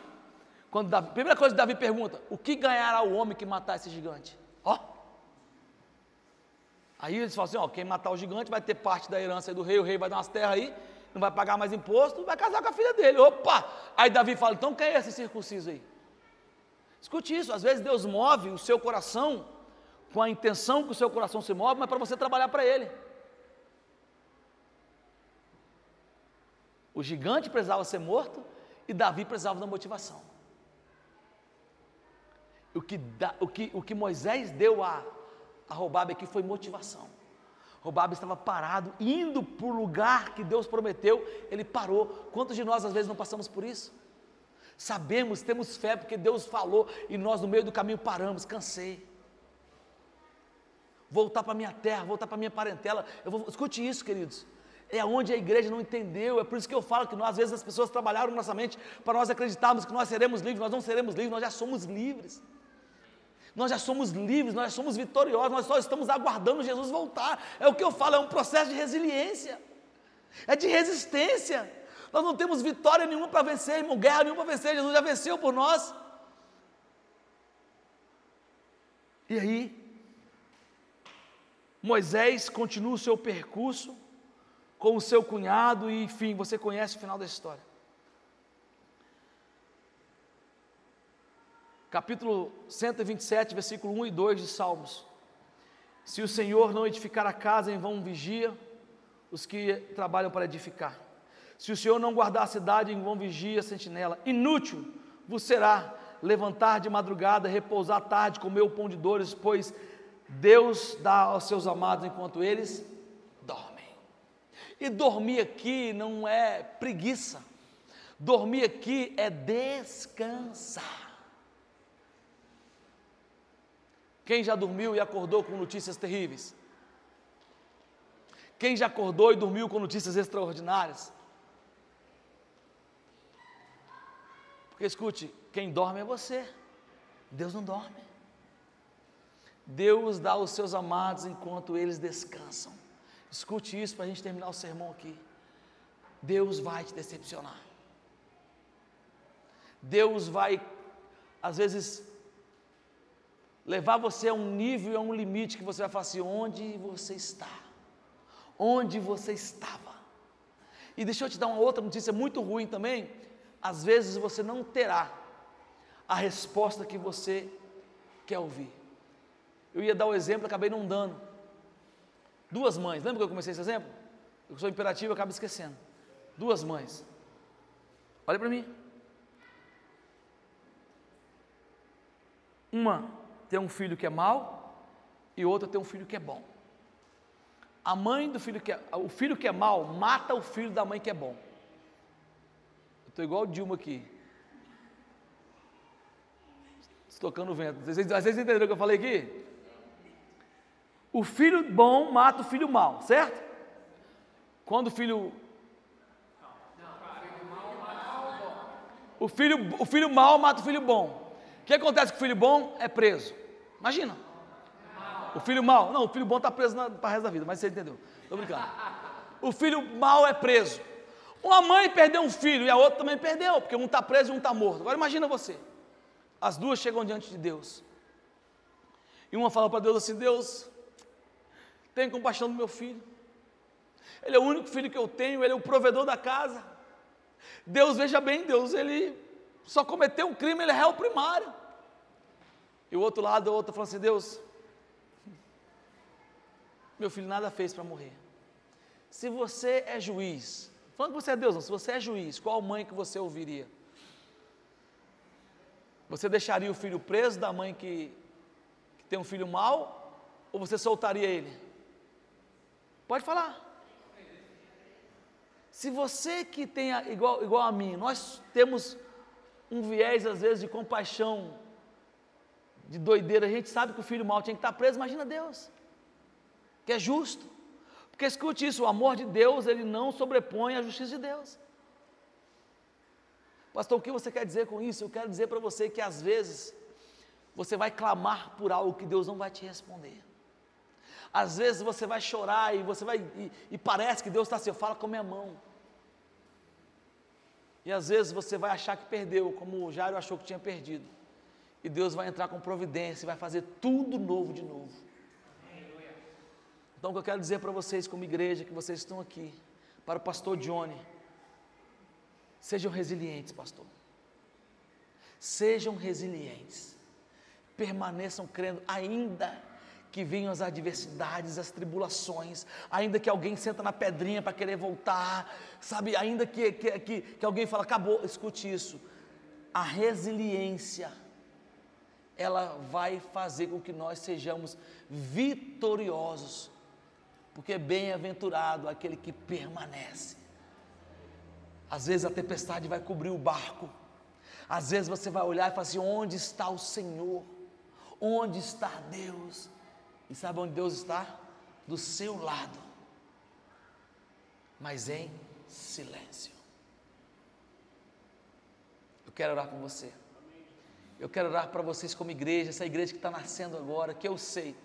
Quando Davi, primeira coisa que Davi pergunta, o que ganhará o homem que matar esse gigante? Aí eles falam assim, quem matar o gigante vai ter parte da herança do rei, o rei vai dar umas terras aí, não vai pagar mais imposto, vai casar com a filha dele, opa! Aí Davi fala, então quem é esse circunciso aí? Escute isso, às vezes Deus move o seu coração, com a intenção que o seu coração se move, mas para você trabalhar para Ele. O gigante precisava ser morto, e Davi precisava da motivação. O que Moisés deu a Robabe aqui foi motivação. Robabe estava parado, indo para o lugar que Deus prometeu, ele parou. Quantos de nós às vezes não passamos por isso? Sabemos, temos fé porque Deus falou e nós no meio do caminho paramos, cansei. Voltar para a minha terra, voltar para a minha parentela, escute isso, queridos, é onde a igreja não entendeu, é por isso que eu falo que às vezes as pessoas trabalharam nossa mente para nós acreditarmos que nós seremos livres, nós não seremos livres, nós já somos livres. Nós já somos livres, nós já somos vitoriosos, nós só estamos aguardando Jesus voltar. É o que eu falo, é um processo de resiliência, é de resistência. Nós não temos vitória nenhuma para vencer, irmão, guerra nenhuma para vencer, Jesus já venceu por nós. E aí, Moisés continua o seu percurso com o seu cunhado e, enfim, você conhece o final da história. Capítulo 127, versículo 1 e 2 de Salmos. Se o Senhor não edificar a casa, em vão vigia os que trabalham para edificar. Se o Senhor não guardar a cidade, em vão vigia a sentinela. Inútil vos será levantar de madrugada, repousar à tarde, comer o pão de dores, pois Deus dá aos seus amados enquanto eles dormem. E dormir aqui não é preguiça, dormir aqui é descansar. Quem já dormiu e acordou com notícias terríveis? Quem já acordou e dormiu com notícias extraordinárias? Porque escute, quem dorme é você, Deus não dorme. Deus dá aos seus amados enquanto eles descansam. Escute isso para a gente terminar o sermão aqui. Deus vai te decepcionar. Deus vai, às vezes, levar você a um nível, a um limite que você vai falar assim: onde você está? Onde você estava? E deixa eu te dar uma outra notícia muito ruim também. Às vezes você não terá a resposta que você quer ouvir. Eu ia dar o exemplo, acabei não dando. Duas mães, lembra que eu comecei esse exemplo? Eu sou imperativo, eu acabo esquecendo. Duas mães. Olha para mim. Uma tem um filho que é mau e outra tem um filho que é bom. A mãe do filho o filho que é mau mata o filho da mãe que é bom. Eu estou igual o Dilma aqui. Tocando o vento. Vocês entenderam o que eu falei aqui? O filho bom mata o filho mau, certo? Quando o filho... O filho mau mata o filho bom. O que acontece com o filho bom? É preso. Imagina. O filho mau... Não, o filho bom está preso para o resto da vida, mas você entendeu. Estou brincando. O filho mau é preso. Uma mãe perdeu um filho e a outra também perdeu, porque um está preso e um está morto. Agora imagina você. As duas chegam diante de Deus. E uma fala para Deus assim: Deus, tenha compaixão do meu filho. Ele é o único filho que eu tenho, ele é o provedor da casa. Deus, veja bem, Deus, ele só cometeu um crime, ele é réu primário. E o outro lado, a outra fala assim: Deus, meu filho nada fez para morrer. Se você é juiz, falando que você é Deus, não, se você é juiz, qual mãe que você ouviria? Você deixaria o filho preso da mãe que tem um filho mau? Ou você soltaria ele? Pode falar. Se você que tem, igual a mim, nós temos um viés às vezes de compaixão, de doideira, a gente sabe que o filho mau tinha que estar preso, imagina Deus, que é justo. Porque escute isso, o amor de Deus, ele não sobrepõe a justiça de Deus. Pastor, o que você quer dizer com isso? Eu quero dizer para você que às vezes você vai clamar por algo que Deus não vai te responder. Às vezes você vai chorar e você vai e parece que Deus está assim: fala com a minha mão. E às vezes você vai achar que perdeu, como o Jairo achou que tinha perdido. E Deus vai entrar com providência e vai fazer tudo novo de novo. Então o que eu quero dizer para vocês como igreja, que vocês estão aqui, para o pastor Johnny: sejam resilientes, pastor. Sejam resilientes. Permaneçam crendo, ainda que venham as adversidades, as tribulações, ainda que alguém senta na pedrinha para querer voltar, sabe, ainda que alguém fala, acabou, escute isso, a resiliência, ela vai fazer com que nós sejamos vitoriosos, porque bem-aventurado aquele que permanece. Às vezes a tempestade vai cobrir o barco, às vezes você vai olhar e falar assim: onde está o Senhor? Onde está Deus? E sabe onde Deus está? Do seu lado, mas em silêncio. Eu quero orar com você. Eu quero orar para vocês como igreja, essa igreja que está nascendo agora, que eu sei,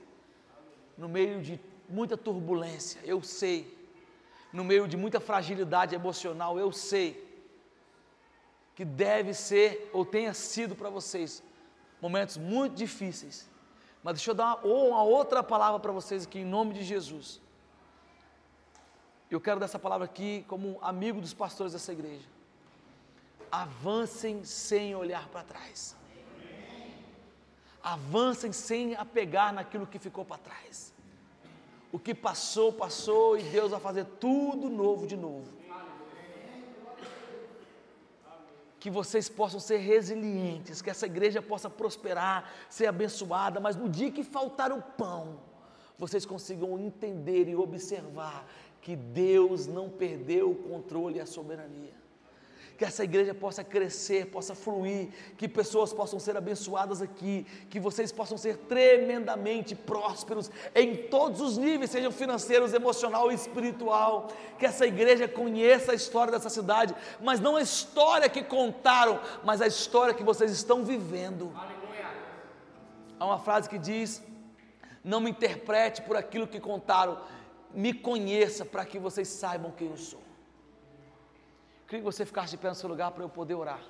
no meio de muita turbulência, eu sei, no meio de muita fragilidade emocional, eu sei, que deve ser, ou tenha sido para vocês, momentos muito difíceis. Mas deixa eu dar uma outra palavra para vocês aqui, em nome de Jesus. Eu quero dar essa palavra aqui como amigo dos pastores dessa igreja. Avancem sem olhar para trás. Avancem sem apegar naquilo que ficou para trás. O que passou, passou, e Deus vai fazer tudo novo de novo. que vocês possam ser resilientes, que essa igreja possa prosperar, ser abençoada, mas no dia que faltar o pão, vocês consigam entender e observar que Deus não perdeu o controle e a soberania. Que essa igreja possa crescer, possa fluir, que pessoas possam ser abençoadas aqui, que vocês possam ser tremendamente prósperos em todos os níveis, sejam financeiros, emocional e espiritual, que essa igreja conheça a história dessa cidade, mas não a história que contaram, mas a história que vocês estão vivendo. Há uma frase que diz: não me interprete por aquilo que contaram, me conheça para que vocês saibam quem eu sou. Queria que você ficasse de pé no seu lugar para eu poder orar.